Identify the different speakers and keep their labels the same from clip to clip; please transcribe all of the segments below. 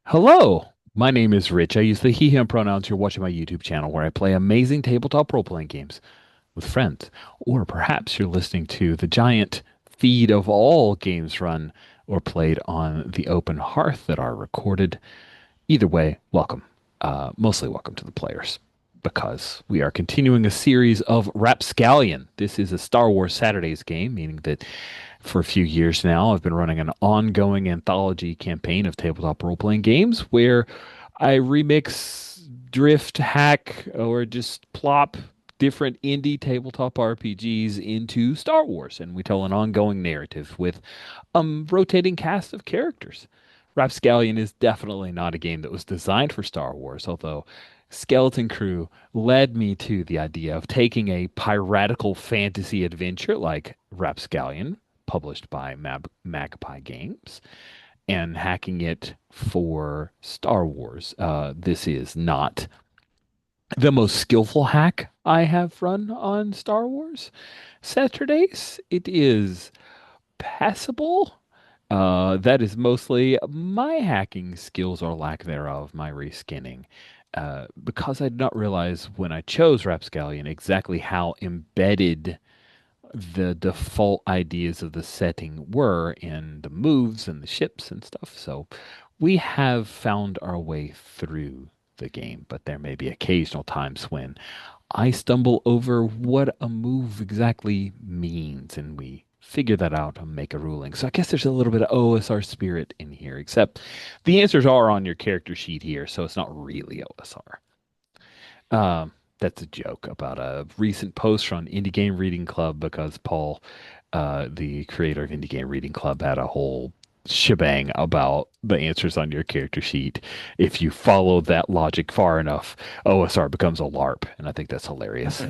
Speaker 1: Hello, my name is Rich. I use the he, him pronouns. You're watching my YouTube channel where I play amazing tabletop role-playing games with friends. Or perhaps you're listening to the giant feed of all games run or played on the open hearth that are recorded. Either way, welcome. Mostly welcome to the players because we are continuing a series of Rapscallion. This is a Star Wars Saturdays game, meaning that for a few years now, I've been running an ongoing anthology campaign of tabletop role playing games where I remix, drift, hack, or just plop different indie tabletop RPGs into Star Wars, and we tell an ongoing narrative with rotating cast of characters. Rapscallion is definitely not a game that was designed for Star Wars, although Skeleton Crew led me to the idea of taking a piratical fantasy adventure like Rapscallion, published by Magpie Games, and hacking it for Star Wars. This is not the most skillful hack I have run on Star Wars Saturdays. It is passable. That is mostly my hacking skills or lack thereof, my reskinning. Because I did not realize when I chose Rapscallion exactly how embedded the default ideas of the setting were in the moves and the ships and stuff. So we have found our way through the game, but there may be occasional times when I stumble over what a move exactly means, and we figure that out and make a ruling. So I guess there's a little bit of OSR spirit in here, except the answers are on your character sheet here, so it's not really OSR. That's a joke about a recent post from Indie Game Reading Club because Paul, the creator of Indie Game Reading Club, had a whole shebang about the answers on your character sheet. If you follow that logic far enough, OSR becomes a LARP, and I think that's hilarious.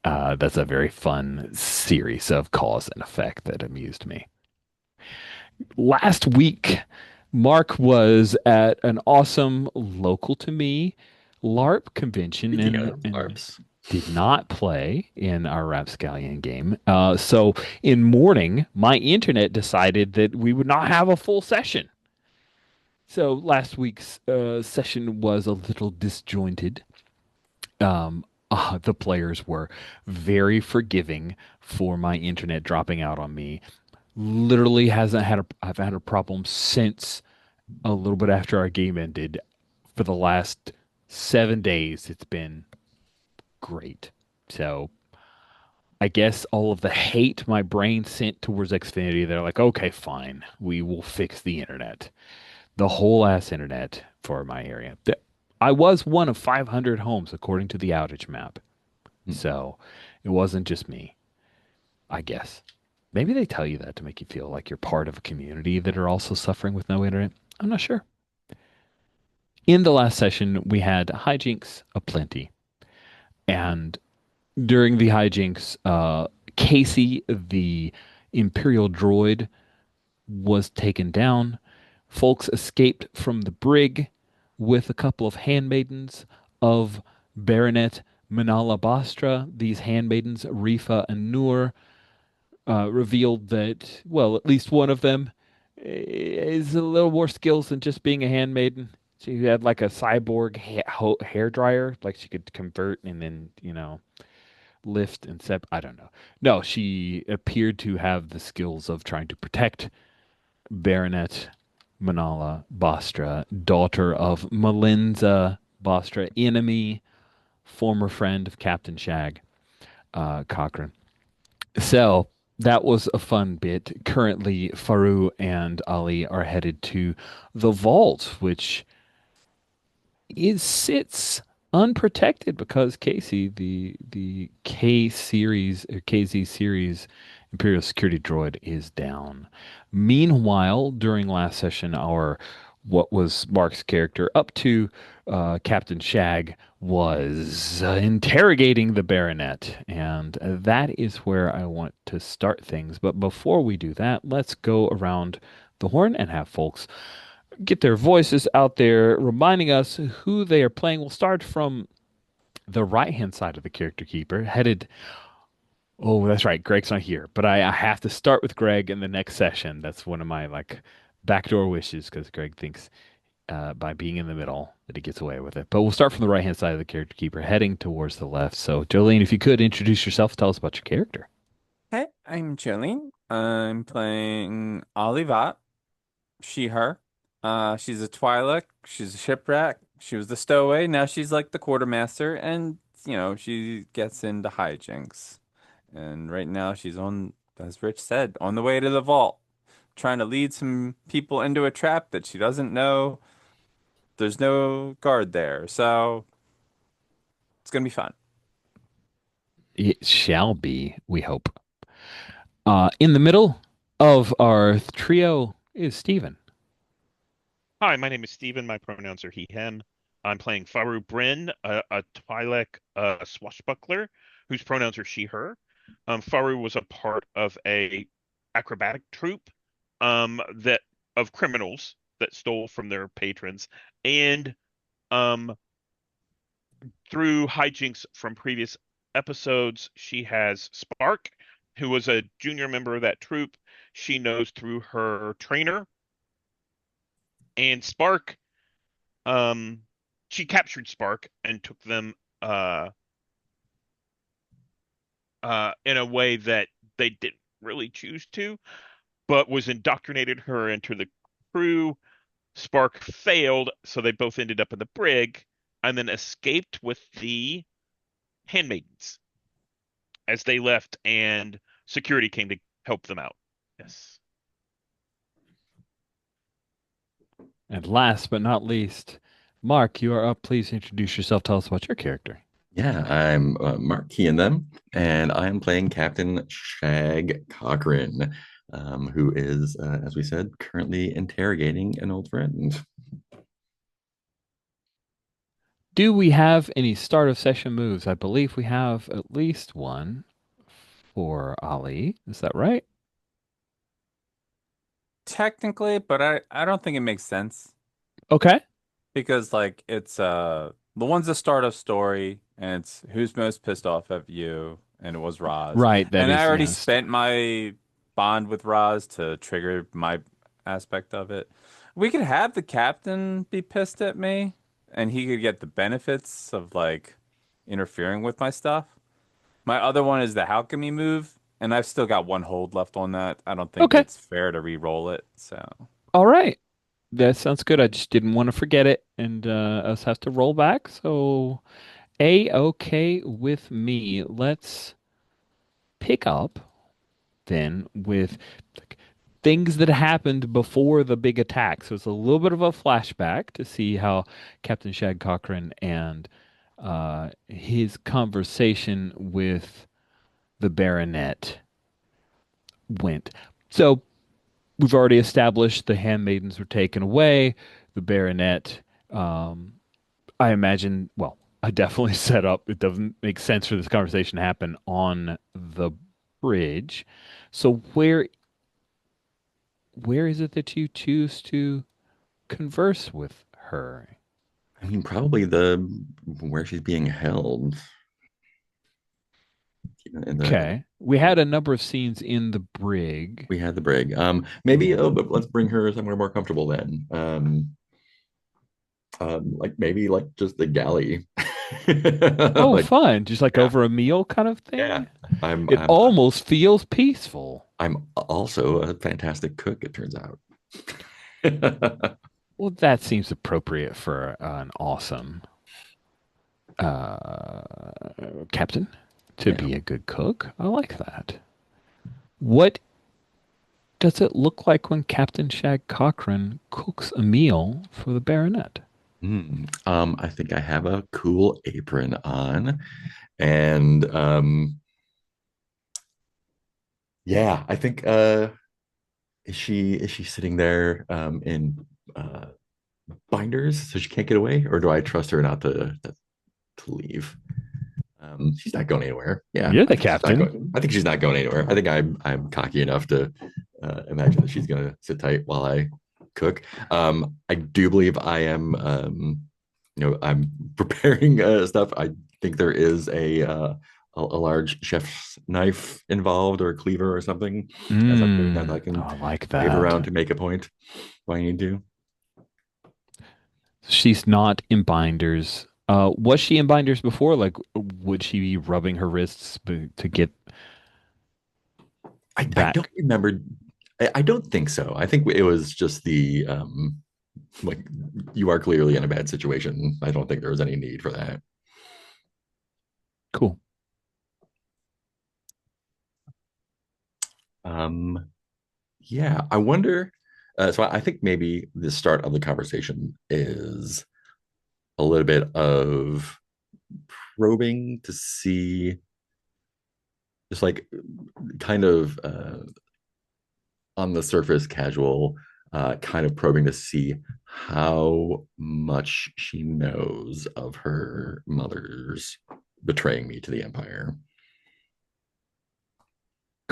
Speaker 1: That's a very fun series of cause and effect that amused me. Last week, Mark was at an awesome local to me LARP convention
Speaker 2: Speaking
Speaker 1: and,
Speaker 2: of
Speaker 1: and
Speaker 2: LARPs,
Speaker 1: did not play in our Rapscallion game. So in morning, my internet decided that we would not have a full session. So last week's session was a little disjointed. The players were very forgiving for my internet dropping out on me. Literally hasn't had a I've had a problem since a little bit after our game ended. For the last 7 days, it's been great. So I guess all of the hate my brain sent towards Xfinity, they're like, okay, fine, we will fix the internet, the whole ass internet for my area. I was one of 500 homes according to the outage map, so it wasn't just me. I guess maybe they tell you that to make you feel like you're part of a community that are also suffering with no internet. I'm not sure. In the last session, we had hijinks aplenty, and during the hijinks, Casey, the Imperial droid, was taken down. Folks escaped from the brig with a couple of handmaidens of Baronet Manala Bastra. These handmaidens, Rifa and Nur, revealed that, well, at least one of them is a little more skills than just being a handmaiden. She had like a cyborg hair dryer, like she could convert and then, lift and sep. I don't know. No, she appeared to have the skills of trying to protect Baronet Manala Bastra, daughter of Malinza Bastra, enemy, former friend of Captain Shag, Cochrane. So that was a fun bit. Currently, Faru and Ali are headed to the vault, which sits unprotected because Casey, the K series or KZ series Imperial security droid, is down. Meanwhile, during last session, our what was Mark's character up to, Captain Shag was interrogating the Baronet, and that is where I want to start things. But before we do that, let's go around the horn and have folks get their voices out there, reminding us who they are playing. We'll start from the right hand side of the character keeper, headed. Oh, that's right. Greg's not here, but I have to start with Greg in the next session. That's one of my like backdoor wishes because Greg thinks by being in the middle that he gets away with it. But we'll start from the right hand side of the character keeper, heading towards the left. So, Jolene, if you could introduce yourself, tell us about your character.
Speaker 2: Hey, I'm Jillian. I'm playing Olivat, she, her. She's a Twi'lek. She's a shipwreck. She was the stowaway. Now she's like the quartermaster, and she gets into hijinks. And right now she's on, as Rich said, on the way to the vault, trying to lead some people into a trap that she doesn't know. There's no guard there, so it's gonna be fun.
Speaker 1: It shall be, we hope. In the middle of our trio is Stephen.
Speaker 3: Hi, my name is Steven. My pronouns are he, him. I'm playing Faru Bryn, a Twi'lek swashbuckler whose pronouns are she, her. Faru was a part of a acrobatic troupe that of criminals that stole from their patrons, and um, through hijinks from previous episodes, she has Spark, who was a junior member of that troupe. She knows through her trainer, and Spark Um, she captured Spark and took them in a way that they didn't really choose to, but was indoctrinated her into the crew. Spark failed, so they both ended up in the brig, and then escaped with the handmaidens as they left, and security came to help them out. Yes.
Speaker 1: And last but not least, Mark, you are up. Please introduce yourself. Tell us about your character.
Speaker 4: Yeah, I'm Mark Key and them, and I'm playing Captain Shag Cochran, who is, as we said, currently interrogating an old friend.
Speaker 1: Do we have any start of session moves? I believe we have at least one for Ali. Is that right?
Speaker 2: Technically, but I don't think it makes sense.
Speaker 1: Okay.
Speaker 2: Because like it's the one's the start of story and it's who's most pissed off at you and it was Roz.
Speaker 1: Right. That
Speaker 2: And I
Speaker 1: is,
Speaker 2: already
Speaker 1: yes.
Speaker 2: spent my bond with Roz to trigger my aspect of it. We could have the captain be pissed at me and he could get the benefits of like interfering with my stuff. My other one is the alchemy move and I've still got one hold left on that. I don't think
Speaker 1: Okay.
Speaker 2: it's fair to re-roll it. So
Speaker 1: All right. That sounds good. I just didn't want to forget it and us have to roll back. So, A-okay with me. Let's pick up then with like, things that happened before the big attack. So it's a little bit of a flashback to see how Captain Shag Cochran and his conversation with the Baronet went. So we've already established the handmaidens were taken away. The Baronet, um, I imagine, well, I definitely set up. It doesn't make sense for this conversation to happen on the bridge. So where is it that you choose to converse with her?
Speaker 4: I mean, probably the where she's being held in the
Speaker 1: Okay. We had a number of scenes in the brig.
Speaker 4: we had the brig. Maybe but let's bring her somewhere more comfortable then. Like maybe like just the galley.
Speaker 1: Oh,
Speaker 4: Like
Speaker 1: fun. Just like
Speaker 4: yeah,
Speaker 1: over a meal kind of
Speaker 4: yeah.
Speaker 1: thing.
Speaker 4: I'm
Speaker 1: It
Speaker 4: I'm
Speaker 1: almost feels peaceful.
Speaker 4: I'm also a fantastic cook, it turns out.
Speaker 1: Well, that seems appropriate for an awesome uh, captain to
Speaker 4: Yeah.
Speaker 1: be a good cook. I like that. What does it look like when Captain Shag Cochran cooks a meal for the Baronet?
Speaker 4: I think I have a cool apron on, and yeah, I think is she sitting there in binders so she can't get away, or do I trust her not to leave? She's not going anywhere. Yeah,
Speaker 1: You're
Speaker 4: I
Speaker 1: the
Speaker 4: think she's not
Speaker 1: captain.
Speaker 4: going. I think she's not going anywhere. I think I'm cocky enough to imagine that she's gonna sit tight while I cook. I do believe I am. I'm preparing stuff. I think there is a large chef's knife involved or a cleaver or something as I'm doing that. I
Speaker 1: Oh,
Speaker 4: can
Speaker 1: I like
Speaker 4: wave around
Speaker 1: that.
Speaker 4: to make a point if I need to.
Speaker 1: She's not in binders. Was she in binders before? Like, would she be rubbing her wrists to get
Speaker 4: I don't
Speaker 1: back?
Speaker 4: remember. I don't think so. I think it was just the like you are clearly in a bad situation. I don't think there was any need for that.
Speaker 1: Cool.
Speaker 4: Um, yeah, I wonder. So I think maybe the start of the conversation is a little bit of probing to see, just like kind of on the surface, casual, kind of probing to see how much she knows of her mother's betraying me to the Empire.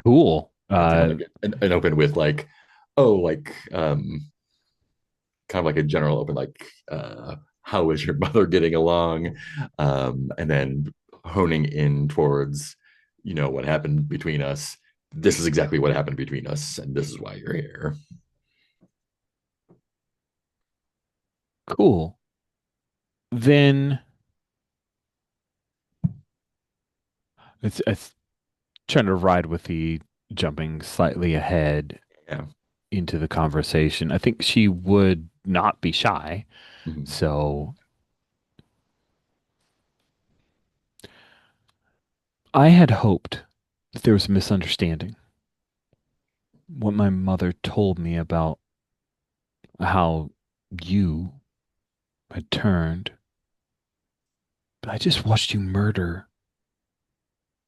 Speaker 1: Cool.
Speaker 4: And kind of like an open with like, oh, like kind of like a general open like how is your mother getting along, and then honing in towards what happened between us. This is exactly what happened between us, and this is why you're here.
Speaker 1: Cool. Then it's trying to ride with the jumping slightly ahead
Speaker 4: Yeah.
Speaker 1: into the conversation. I think she would not be shy.
Speaker 4: Mhm.
Speaker 1: So I had hoped that there was a misunderstanding. What my mother told me about how you had turned, but I just watched you murder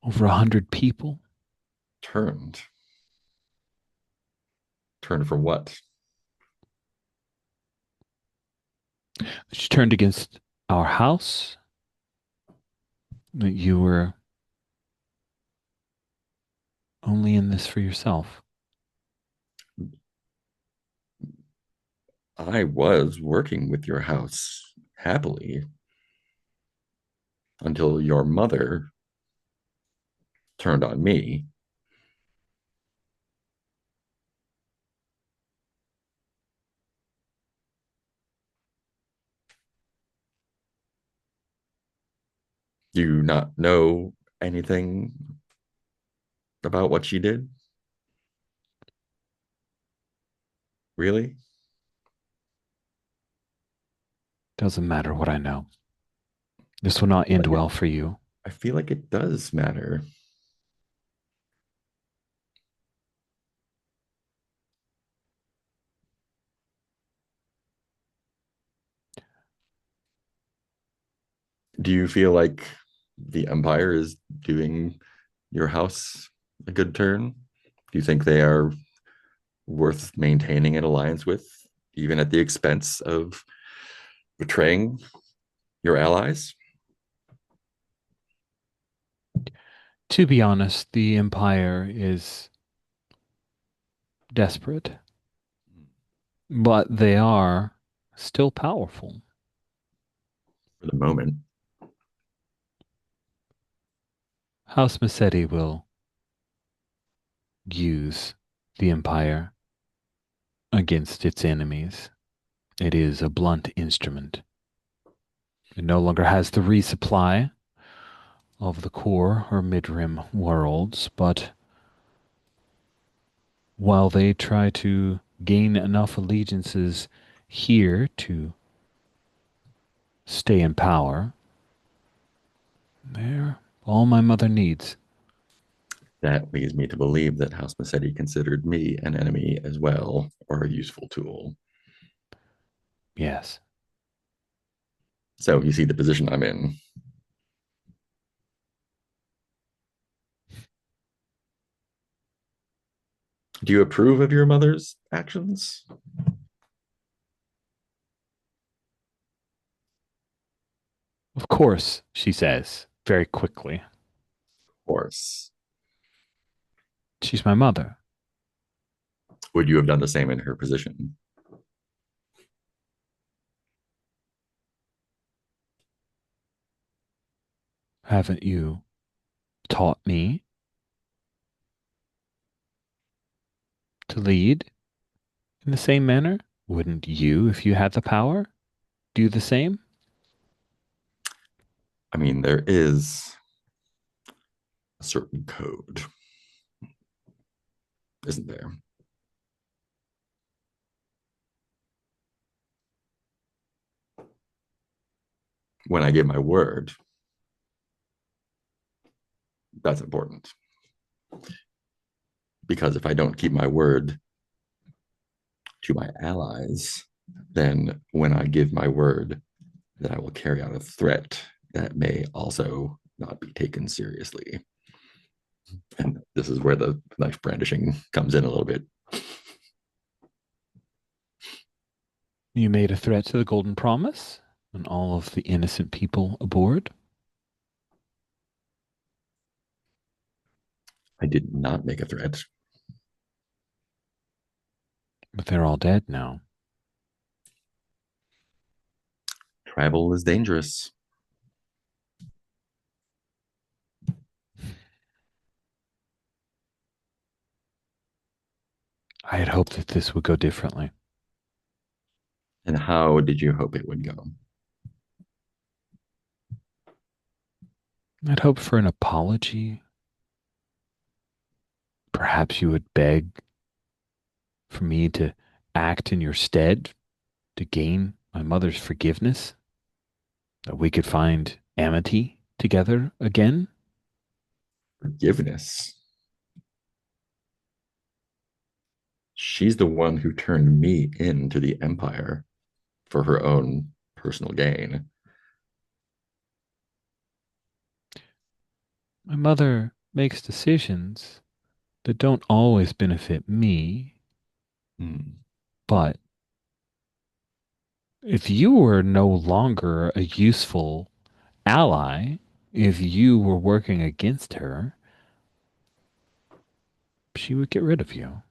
Speaker 1: over 100 people.
Speaker 4: Turned. Turned for what?
Speaker 1: She turned against our house. That you were only in this for yourself.
Speaker 4: I was working with your house happily until your mother turned on me. Do you not know anything about what she did? Really?
Speaker 1: Doesn't matter what I know. This will not end
Speaker 4: Like
Speaker 1: well for you.
Speaker 4: I feel like it does matter. Do you feel like the Empire is doing your house a good turn? Do you think they are worth maintaining an alliance with, even at the expense of betraying your allies?
Speaker 1: To be honest, the Empire is desperate, but they are still powerful.
Speaker 4: For the moment,
Speaker 1: House Massetti will use the Empire against its enemies. It is a blunt instrument. It no longer has the resupply of the core or mid-rim worlds, but while they try to gain enough allegiances here to stay in power, they're all my mother needs.
Speaker 4: that leads me to believe that House Massetti considered me an enemy as well, or a useful tool.
Speaker 1: Yes.
Speaker 4: So you see the position I'm in. Do you approve of your mother's actions? Of
Speaker 1: Of course, she says very quickly.
Speaker 4: course.
Speaker 1: She's my mother.
Speaker 4: Would you have done the same in her position?
Speaker 1: Haven't you taught me to lead in the same manner? Wouldn't you if you had the power? do the same?
Speaker 4: I mean, there is a certain code, isn't there? When I give my word, that's important. Because if I don't keep my word to my allies, then when I give my word that I will carry out a threat that may also not be taken seriously. And this is where the knife brandishing comes in a little bit.
Speaker 1: You made a threat to the Golden Promise and all of the innocent people aboard.
Speaker 4: I did not make a threat.
Speaker 1: But they're all dead now.
Speaker 4: Travel is dangerous.
Speaker 1: I had hoped that this would go differently.
Speaker 4: And how did you hope it would go?
Speaker 1: I'd hoped for an apology. Perhaps you would beg for me to act in your stead to gain my mother's forgiveness, that we could find amity together again.
Speaker 4: Forgiveness. She's the one who turned me into the Empire for her own personal gain.
Speaker 1: My mother makes decisions that don't always benefit me, but if you were no longer a useful ally, if you were working against her, she would get rid of you.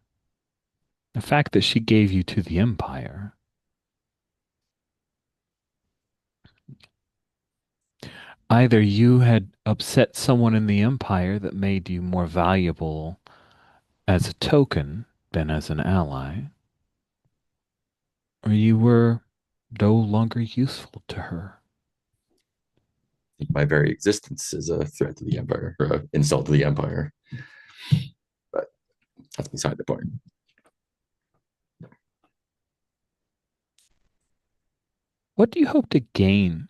Speaker 1: The fact that she gave you to the Empire, either you had upset someone in the Empire that made you more valuable as a token than as an ally, or you were no longer useful to her.
Speaker 4: My very existence is a threat to the Empire, or an insult to the Empire. But that's beside the point.
Speaker 1: What do you hope to gain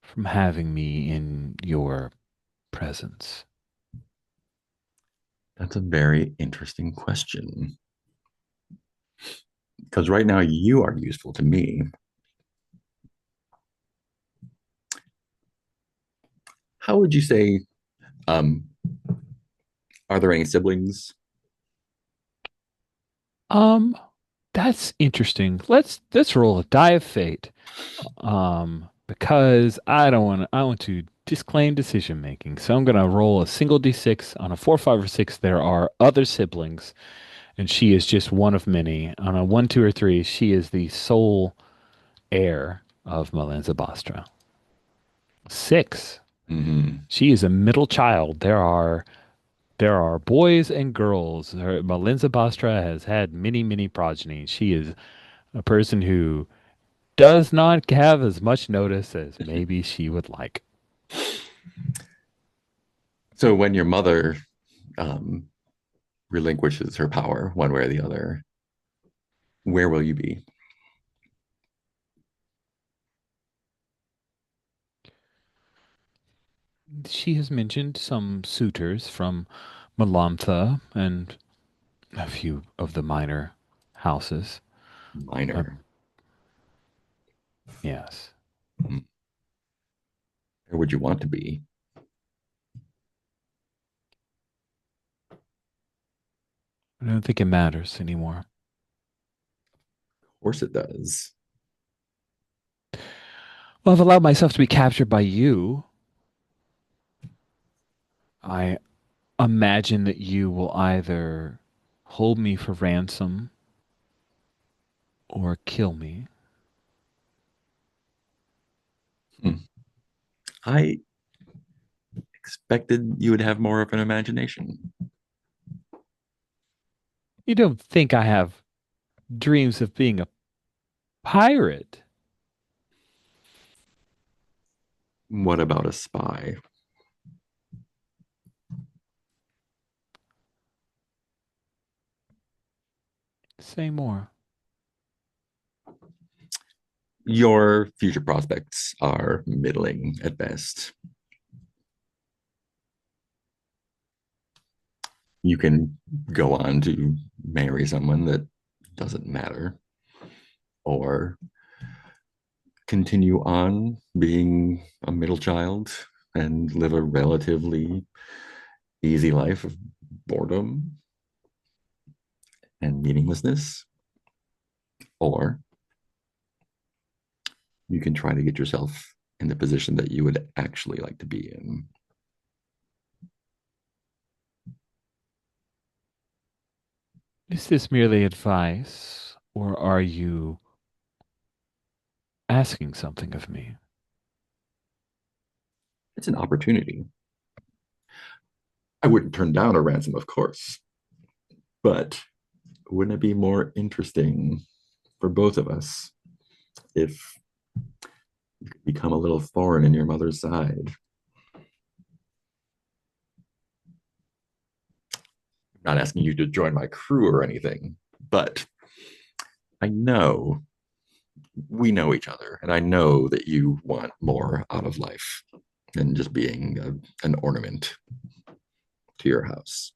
Speaker 1: from having me in your presence?
Speaker 4: That's a very interesting question. Because right now you are useful to me. How would you say, um, are there any siblings?
Speaker 1: Um, that's interesting. Let's roll a die of fate. Because I want to disclaim decision making. So I'm gonna roll a single d6 on a 4, 5, or 6. There are other siblings, and she is just one of many. On a 1, 2, or 3, she is the sole heir of Malenza Bastra. 6.
Speaker 4: Mm-hmm.
Speaker 1: She is a middle child. There are boys and girls. Malenza Bastra has had many, many progeny. She is a person who does not have as much notice as maybe she would like.
Speaker 4: So when your mother um, relinquishes her power one way or the other, where will you be?
Speaker 1: She has mentioned some suitors from Malantha and a few of the minor houses.
Speaker 4: Minor.
Speaker 1: Yes.
Speaker 4: Where would you want to be?
Speaker 1: I don't think it matters anymore.
Speaker 4: Of course it does.
Speaker 1: Well, I've allowed myself to be captured by you. I imagine that you will either hold me for ransom or kill me.
Speaker 4: I expected you would have more of an imagination.
Speaker 1: You don't think I have dreams of being a Pirate.
Speaker 4: What about a spy?
Speaker 1: Say more.
Speaker 4: Your future prospects are middling at best. You can go on to marry someone that doesn't matter, or continue on being a middle child and live a relatively easy life of boredom and meaninglessness, or you can try to get yourself in the position that you would actually like to be in.
Speaker 1: Is this merely advice, or are you asking something of me?
Speaker 4: It's an opportunity. I wouldn't turn down a ransom, of course, but wouldn't it be more interesting for both of us if you could become a little thorn in your mother's side? I'm not asking you to join my crew or anything, but I know we know each other, and I know that you want more out of life than just being an ornament to your house.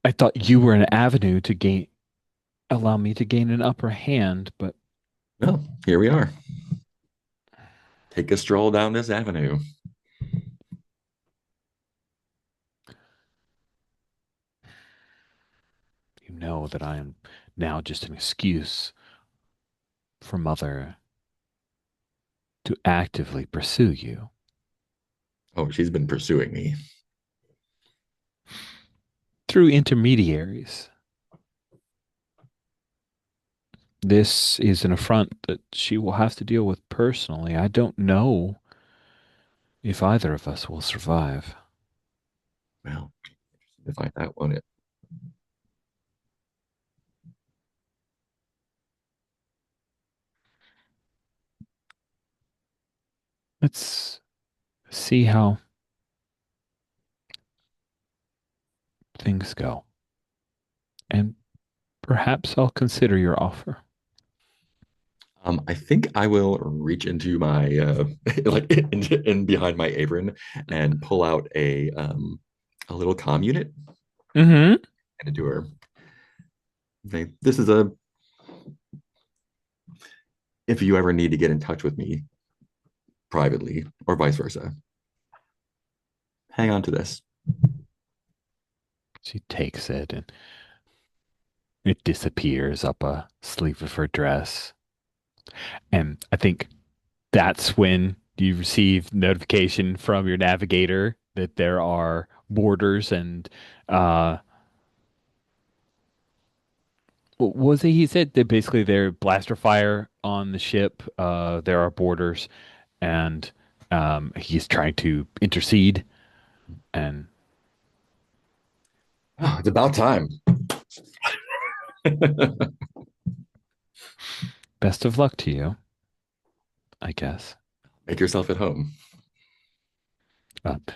Speaker 1: I thought you were an avenue to allow me to gain an upper hand, but
Speaker 4: Well, here we are. Take a stroll down this avenue.
Speaker 1: you know that I am now just an excuse for Mother to actively pursue you.
Speaker 4: Oh, she's been pursuing me.
Speaker 1: Through intermediaries. This is an affront that she will have to deal with personally. I don't know if either of us will survive.
Speaker 4: Well, to find out, won't it?
Speaker 1: Let's see how things go. And perhaps I'll consider your offer.
Speaker 4: I think I will reach into my like in behind my apron and pull out a little comm unit
Speaker 1: Mm-hmm.
Speaker 4: and to her. This is a if you ever need to get in touch with me privately or vice versa, hang on to this.
Speaker 1: She takes it and it disappears up a sleeve of her dress. And I think that's when you receive notification from your navigator that there are borders and what was it he said that basically there blaster fire on the ship. There are borders and he's trying to intercede and
Speaker 4: Oh, it's about time.
Speaker 1: best of luck to you, I guess.
Speaker 4: Make yourself at home.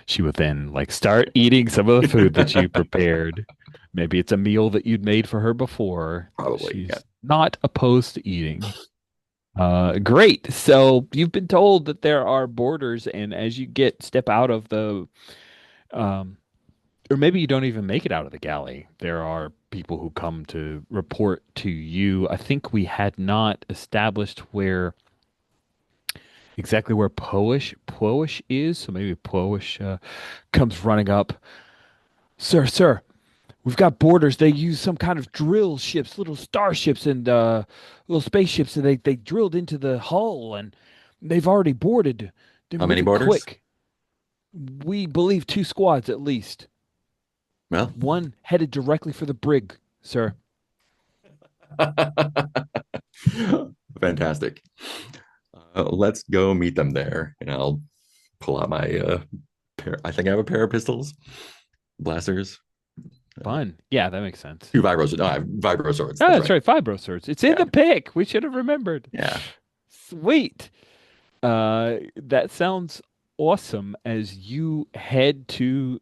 Speaker 1: She would then like start eating some of the food that you prepared. Maybe it's a meal that you'd made for her before.
Speaker 4: Probably, yeah.
Speaker 1: She's not opposed to eating. Great. So you've been told that there are borders, and as you step out of the, um, or maybe you don't even make it out of the galley. There are people who come to report to you. I think we had not established exactly where Poish is. So maybe Poish comes running up. Sir, we've got borders. They use some kind of drill ships, little starships and little spaceships, and they drilled into the hull and they've already boarded. They're
Speaker 4: How many
Speaker 1: moving
Speaker 4: borders?
Speaker 1: quick. We believe 2 squads at least.
Speaker 4: Well,
Speaker 1: One headed directly for the brig, sir.
Speaker 4: fantastic. Let's go meet them there, and I'll pull out my pair. I think I have a pair of pistols, blasters.
Speaker 1: Fun. Yeah, that makes sense.
Speaker 4: Two vibro. No, I have vibro swords.
Speaker 1: Oh,
Speaker 4: That's
Speaker 1: that's
Speaker 4: right.
Speaker 1: right. Fibro swords. It's in
Speaker 4: Yeah.
Speaker 1: the pick. We should have remembered.
Speaker 4: Yeah.
Speaker 1: Sweet. That sounds awesome. As you head to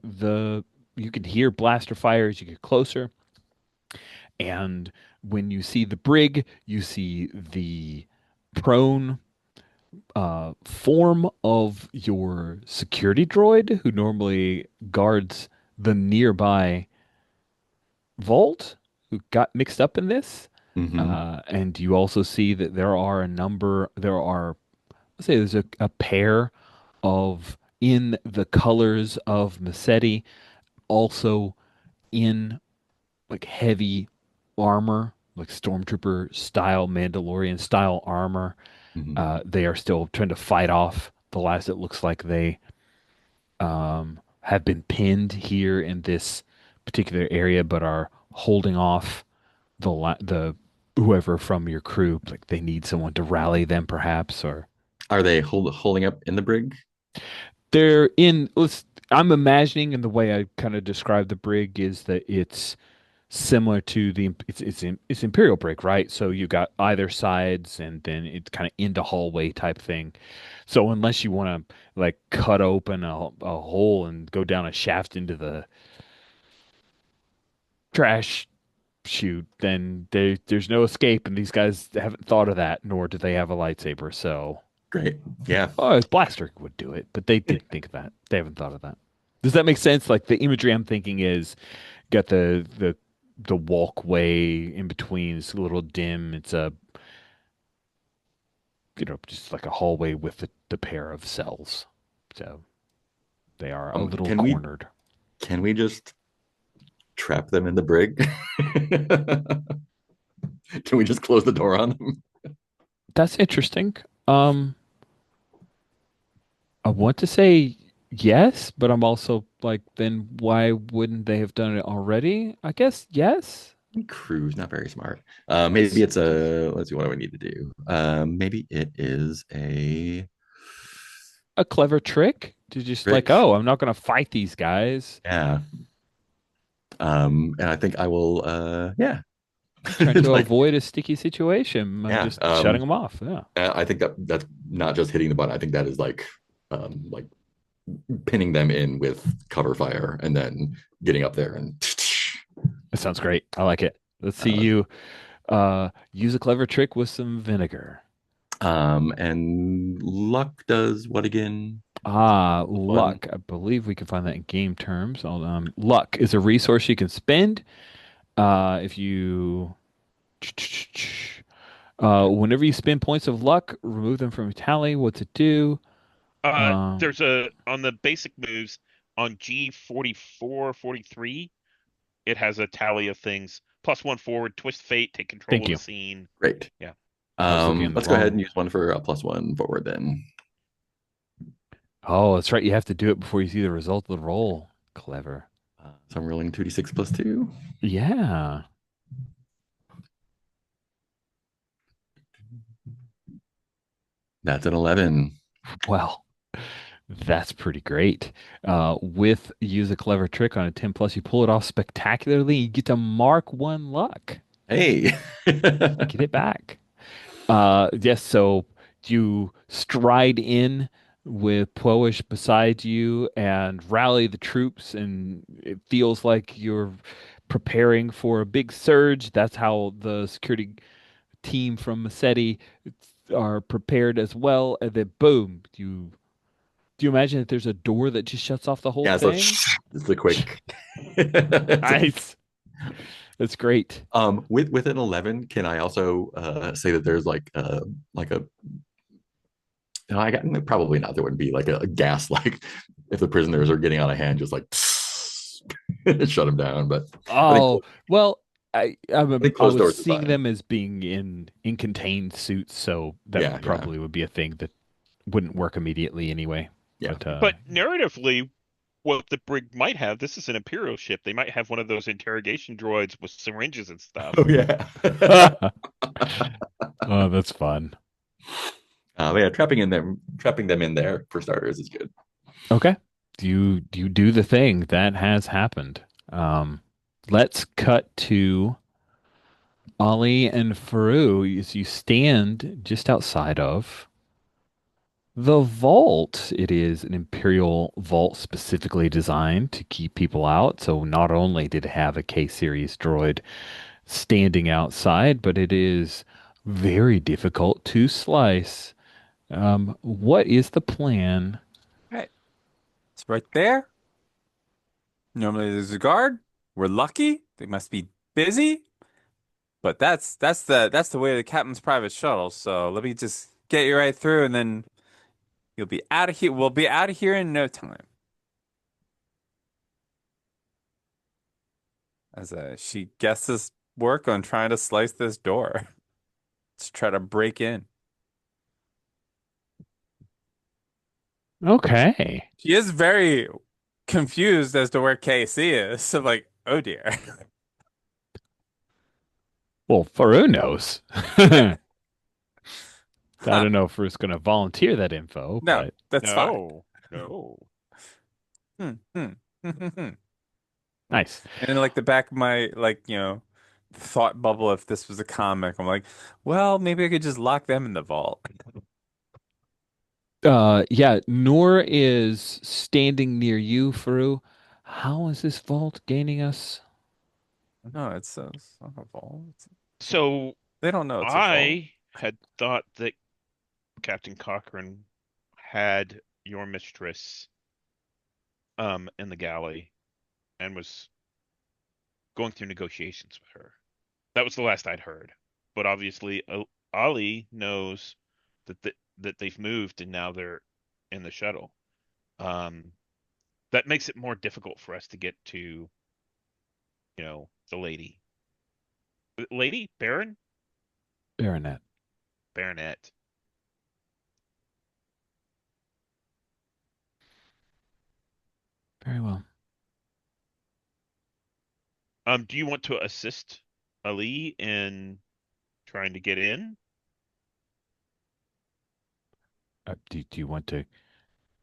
Speaker 1: you can hear blaster fire as you get closer. And when you see the brig, you see the prone form of your security droid who normally guards the nearby vault, who got mixed up in this.
Speaker 4: Hmm.
Speaker 1: And you also see that let's say there's a pair of, in the colors of Massetti, also in like heavy armor, like stormtrooper style, Mandalorian style armor.
Speaker 4: Hmm.
Speaker 1: They are still trying to fight off the last. It looks like they have been pinned here in this particular area, but are holding off the whoever from your crew. Like they need someone to rally them, perhaps, or
Speaker 4: Are they holding up in the brig?
Speaker 1: they're in. I'm imagining, and the way I kind of describe the brig is that it's similar to it's Imperial brig, right? So you got either sides, and then it's kind of into hallway type thing. So unless you want to like cut open a hole and go down a shaft into the trash chute, then there's no escape, and these guys haven't thought of that, nor do they have a lightsaber. So,
Speaker 4: Great. Yeah.
Speaker 1: oh, a blaster would do it, but they didn't think of that. They haven't thought of that. Does that make sense? Like the imagery I'm thinking is got the walkway in between. It's a little dim. It's a just like a hallway with the pair of cells. So they are a little
Speaker 4: Can
Speaker 1: cornered.
Speaker 4: we just trap them in the brig? Can we just close the door on them?
Speaker 1: That's interesting. Um, I want to say yes, but I'm also like, then why wouldn't they have done it already? I guess yes.
Speaker 4: Crew's not very smart. Maybe it's a, let's see, what do we need to do? Maybe it is a
Speaker 1: A clever trick to just like,
Speaker 4: trick.
Speaker 1: oh, I'm not going to fight these guys.
Speaker 4: Yeah. And I think I will, yeah.
Speaker 1: Trying
Speaker 4: It's
Speaker 1: to
Speaker 4: like,
Speaker 1: avoid a sticky situation. I'm
Speaker 4: yeah.
Speaker 1: just shutting them off. Yeah.
Speaker 4: I think that's not just hitting the button. I think that is like pinning them in with cover fire and then getting up there and
Speaker 1: That sounds great. I like it. Let's see
Speaker 4: uh,
Speaker 1: you use a clever trick with some vinegar.
Speaker 4: and luck does what again?
Speaker 1: Ah,
Speaker 4: One.
Speaker 1: luck. I believe we can find that in game terms. Luck is a resource you can spend. If you whenever you spend points of luck, remove them from your tally. What's it do? Um,
Speaker 3: There's a on the basic moves on G 44, 43. It has a tally of things. +1 forward, twist fate, take control
Speaker 1: thank
Speaker 3: of the
Speaker 1: you.
Speaker 3: scene.
Speaker 4: Great.
Speaker 3: Yeah.
Speaker 1: I was looking in the
Speaker 4: Let's go ahead
Speaker 1: wrong.
Speaker 4: and use one for a +1 forward then.
Speaker 1: Oh, that's right. You have to do it before you see the result of the roll. Clever.
Speaker 4: So I'm rolling 2d6 +2.
Speaker 1: Yeah.
Speaker 4: That's an 11.
Speaker 1: Well, that's pretty great. With use a clever trick on a 10 plus, you pull it off spectacularly. You get to mark one luck.
Speaker 4: Hey.
Speaker 1: Get it back. Yes, so you stride in with Poish beside you and rally the troops, and it feels like you're preparing for a big surge. That's how the security team from Massetti are prepared as well. And then boom, do you imagine that there's a door that just shuts off the whole
Speaker 4: Yeah, so
Speaker 1: thing?
Speaker 4: it's a quick. It's a-
Speaker 1: Nice. That's great.
Speaker 4: with an 11, can I also say that there's like a no, I got probably not. There wouldn't be like a gas like if the prisoners are getting out of hand, just like shut them down. But I think
Speaker 1: Oh, well, I
Speaker 4: closed
Speaker 1: was
Speaker 4: doors is
Speaker 1: seeing
Speaker 4: fine.
Speaker 1: them as being in contained suits, so that
Speaker 4: Yeah, yeah,
Speaker 1: probably would be a thing that wouldn't work immediately anyway.
Speaker 4: yeah.
Speaker 1: But
Speaker 3: But narratively, what the brig might have, this is an Imperial ship. They might have one of those interrogation droids with syringes and stuff.
Speaker 4: Oh yeah.
Speaker 1: oh, that's fun.
Speaker 4: Yeah, trapping them in there for starters is good.
Speaker 1: Okay. Do you do the thing that has happened? Um, let's cut to Ali and Faru as you stand just outside of the vault. It is an Imperial vault specifically designed to keep people out. So not only did it have a K-series droid standing outside, but it is very difficult to slice. What is the plan?
Speaker 2: Right. It's right there. Normally there's a guard. We're lucky. They must be busy. But that's the way of the captain's private shuttle. So let me just get you right through, and then you'll be out of here. We'll be out of here in no time. As she guesses work on trying to slice this door. Let's try to break in.
Speaker 1: Okay.
Speaker 2: She is very confused as to where KC is. So like, oh dear.
Speaker 1: Well, Faru knows. I
Speaker 2: Huh.
Speaker 1: don't know if Faru's going to volunteer that info,
Speaker 2: No,
Speaker 1: but
Speaker 2: that's fine.
Speaker 3: No, no.
Speaker 2: Hmm, hmm, hmm, hmm, hmm.
Speaker 1: nice.
Speaker 2: And in like the back of my thought bubble, if this was a comic, I'm like, well, maybe I could just lock them in the vault.
Speaker 1: Yeah, Noor is standing near you, Faru. How is this vault gaining us?
Speaker 2: No, it's not a vault.
Speaker 3: So
Speaker 2: They don't know it's a vault.
Speaker 3: I had thought that Captain Cochrane had your mistress in the galley and was going through negotiations with her. That was the last I'd heard. But obviously, Ali knows that they've moved and now they're in the shuttle. Um, that makes it more difficult for us to get to, the lady,
Speaker 1: Baronet.
Speaker 3: Baronet.
Speaker 1: Very well.
Speaker 3: Do you want to assist Ali in trying to get in?
Speaker 1: Do you want to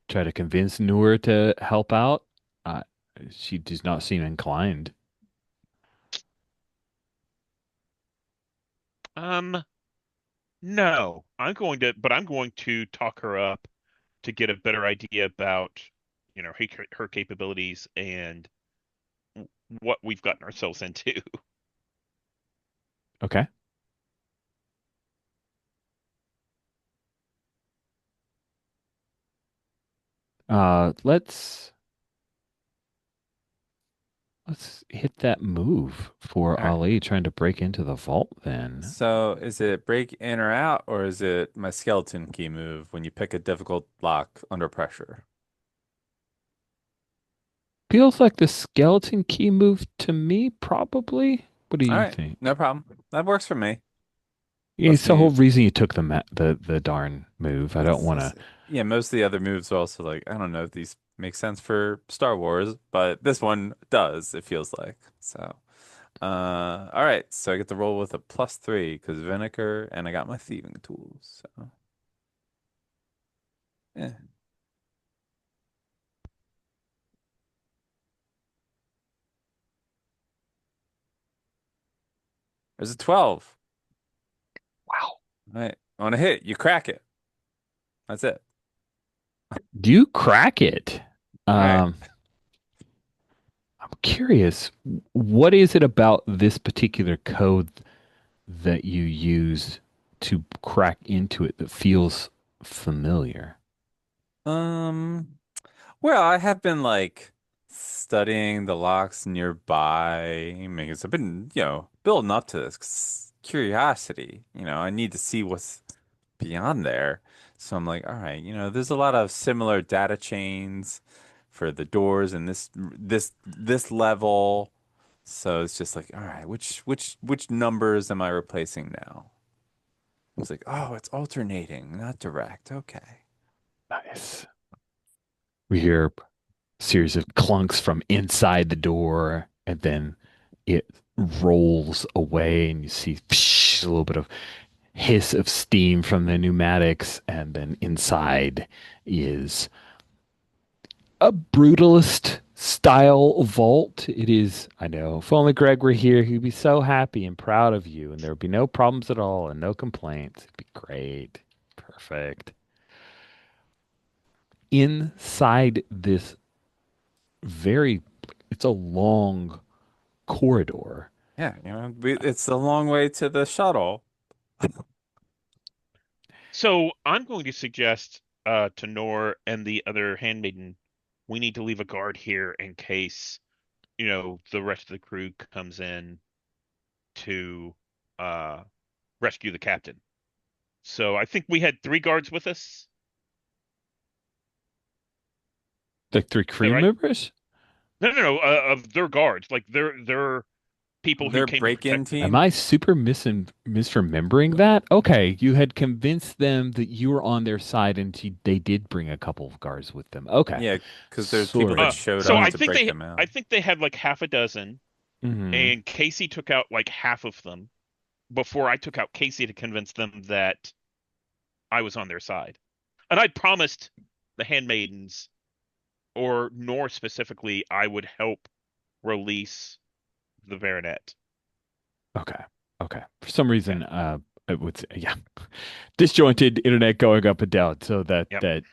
Speaker 1: try to convince Noor to help out? Uh, she does not seem inclined.
Speaker 3: Um, no. I'm going to talk her up to get a better idea about, her capabilities and what we've gotten ourselves into.
Speaker 1: Okay. Let's hit that move for
Speaker 2: All right.
Speaker 1: Ali trying to break into the vault then.
Speaker 2: So is it break in or out, or is it my skeleton key move when you pick a difficult lock under pressure?
Speaker 1: Feels like the skeleton key move to me, probably. What do
Speaker 2: All
Speaker 1: you
Speaker 2: right,
Speaker 1: think?
Speaker 2: no problem. That works for me.
Speaker 1: Yeah,
Speaker 2: Lets
Speaker 1: it's the
Speaker 2: me
Speaker 1: whole reason you took the darn move. I don't
Speaker 2: It's,
Speaker 1: want
Speaker 2: it's
Speaker 1: to.
Speaker 2: yeah, most of the other moves are also like, I don't know if these make sense for Star Wars, but this one does, it feels like. So, all right, so I get to roll with a +3 because vinegar, and I got my thieving tools. So, yeah, there's a 12.
Speaker 1: Wow.
Speaker 2: All right, on a hit, you crack it. That's it.
Speaker 1: Do you crack it?
Speaker 2: All right.
Speaker 1: Um, I'm curious. What is it about this particular code that you use to crack into it that feels familiar?
Speaker 2: Um, well, I have been like studying the locks nearby. Because I've been, building up to this curiosity. I need to see what's beyond there. So I'm like, all right, there's a lot of similar data chains for the doors and this level. So it's just like, all right, which numbers am I replacing now? It's like, oh, it's alternating, not direct. Okay.
Speaker 1: Nice. We hear a series of clunks from inside the door, and then it rolls away, and you see a little bit of hiss of steam from the pneumatics, and then inside is a brutalist style vault. It is, I know, if only Greg were here, he'd be so happy and proud of you, and there would be no problems at all and no complaints. It'd be great. Perfect. Inside this very, it's a long corridor.
Speaker 2: Yeah, it's a long way to the shuttle.
Speaker 3: So I'm going to suggest to Nor and the other handmaiden, we need to leave a guard here in case, the rest of the crew comes in to uh rescue the captain. So I think we had three guards with us.
Speaker 1: Like three
Speaker 3: Is that
Speaker 1: crew
Speaker 3: right?
Speaker 1: members?
Speaker 3: No, no, no. Of their guards, like they're people who
Speaker 2: Their
Speaker 3: came to
Speaker 2: break-in
Speaker 3: protect them.
Speaker 1: Am
Speaker 2: team.
Speaker 1: I super misremembering that? Okay, you had convinced them that you were on their side, and they did bring a couple of guards with them. Okay,
Speaker 2: Yeah, because there's people
Speaker 1: sort
Speaker 2: that
Speaker 1: of.
Speaker 2: showed
Speaker 3: So
Speaker 2: up
Speaker 3: I
Speaker 2: to
Speaker 3: think
Speaker 2: break
Speaker 3: they
Speaker 2: them
Speaker 3: I
Speaker 2: out.
Speaker 3: think they had like half a dozen,
Speaker 1: Hmm.
Speaker 3: and Casey took out like half of them before I took out Casey to convince them that I was on their side. And I promised the handmaidens, or Nor specifically, I would help release the Baronet.
Speaker 1: Okay, okay. For some
Speaker 3: Yeah.
Speaker 1: reason, it would say, yeah, disjointed internet going up and down. So that
Speaker 3: Yep.
Speaker 1: that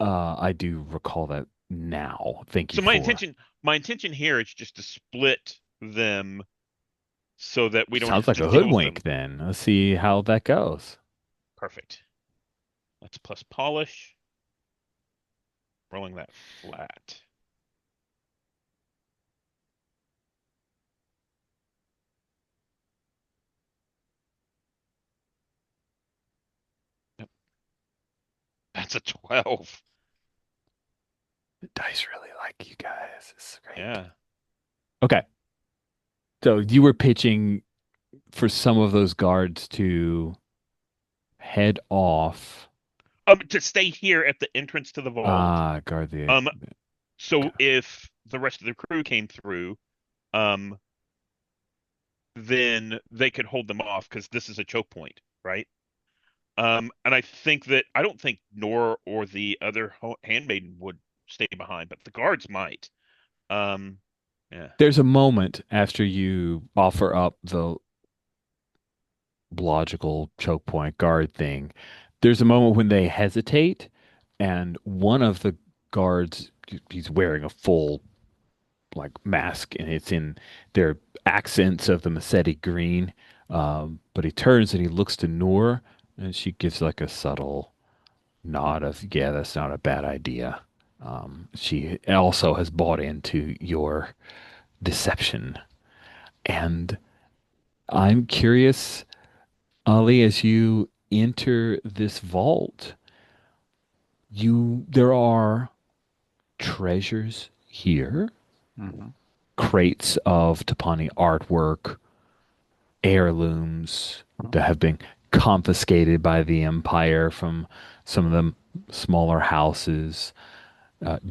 Speaker 1: I do recall that now. Thank you
Speaker 3: So my
Speaker 1: for.
Speaker 3: intention here is just to split them so that we don't
Speaker 1: Sounds
Speaker 3: have
Speaker 1: like
Speaker 3: to
Speaker 1: a
Speaker 3: deal with
Speaker 1: hoodwink.
Speaker 3: them.
Speaker 1: Then let's see how that goes.
Speaker 3: Perfect. Let's plus polish, rolling that flat. Yep. That's a 12.
Speaker 1: The dice really like you guys. It's great.
Speaker 3: Yeah.
Speaker 1: Okay, so you were pitching for some of those guards to head off.
Speaker 3: To stay here at the entrance to the vault.
Speaker 1: Guard the.
Speaker 3: Um,
Speaker 1: Okay.
Speaker 3: so if the rest of the crew came through, um, then they could hold them off because this is a choke point, right? And I don't think Nor or the other handmaiden would stay behind, but the guards might. Um, yeah.
Speaker 1: There's a moment after you offer up the logical choke point guard thing. There's a moment when they hesitate, and one of the guards, he's wearing a full like mask, and it's in their accents of the Massetti green. But he turns and he looks to Noor, and she gives like a subtle nod of, yeah, that's not a bad idea. She also has bought into your deception. And I'm curious, Ali, as you enter this vault, there are treasures here,
Speaker 2: Hmm.
Speaker 1: crates of Tapani artwork, heirlooms that have been confiscated by the Empire from some of the smaller houses,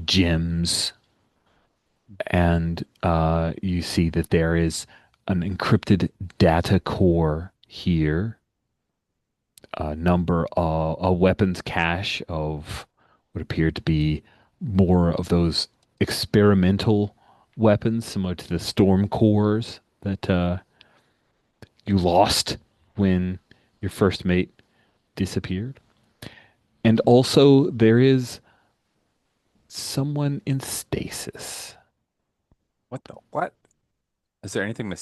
Speaker 1: gems, and you see that there is an encrypted data core here, a weapons cache of what appear to be more of those experimental weapons, similar to the storm cores that you lost when your first mate disappeared. And also, there is someone in stasis.
Speaker 2: What the what? Is there anything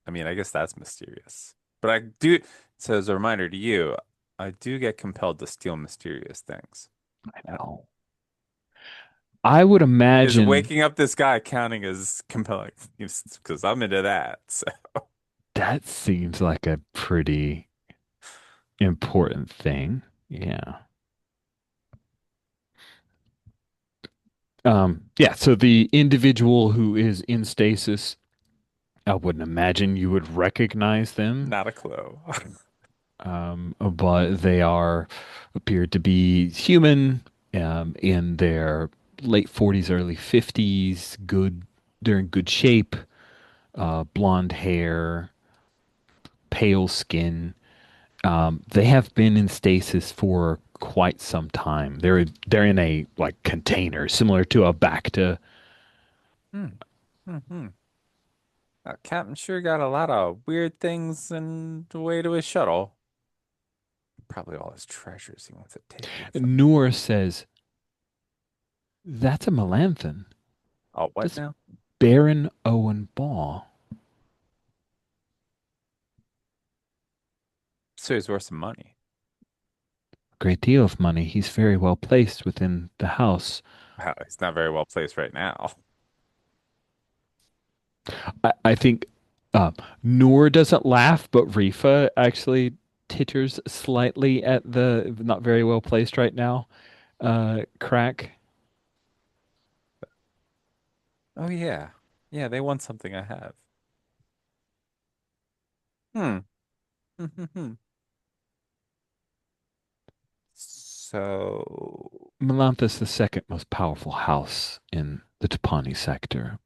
Speaker 2: I mean, I guess that's mysterious. But I do, so as a reminder to you, I do get compelled to steal mysterious things.
Speaker 1: I know. I would
Speaker 2: Is
Speaker 1: imagine
Speaker 2: waking up this guy counting as compelling? Because I'm into that. So.
Speaker 1: that seems like a pretty important thing. Yeah. Yeah, so the individual who is in stasis, I wouldn't imagine you would recognize them.
Speaker 2: Not a clue.
Speaker 1: But they appear to be human, in their late 40s, early 50s, they're in good shape, blonde hair, pale skin. They have been in stasis for quite some time. They're in a like container similar to a Bacta
Speaker 2: Hmm. Hmm. Captain sure got a lot of weird things in the way to his shuttle. Probably all his treasures he wants to take with him.
Speaker 1: Noor says, "That's a Melanthan.
Speaker 2: Oh, what
Speaker 1: That's
Speaker 2: now?
Speaker 1: Baron Owen Ball.
Speaker 2: So he's worth some money.
Speaker 1: A great deal of money. He's very well placed within the house."
Speaker 2: Wow, he's not very well placed right now.
Speaker 1: I think um, Noor doesn't laugh, but Rifa actually titters slightly at the not very well placed right now crack.
Speaker 2: Oh yeah. Yeah, they want something I have. Hmm. So,
Speaker 1: Melantha's the second most powerful house in the Tapani sector,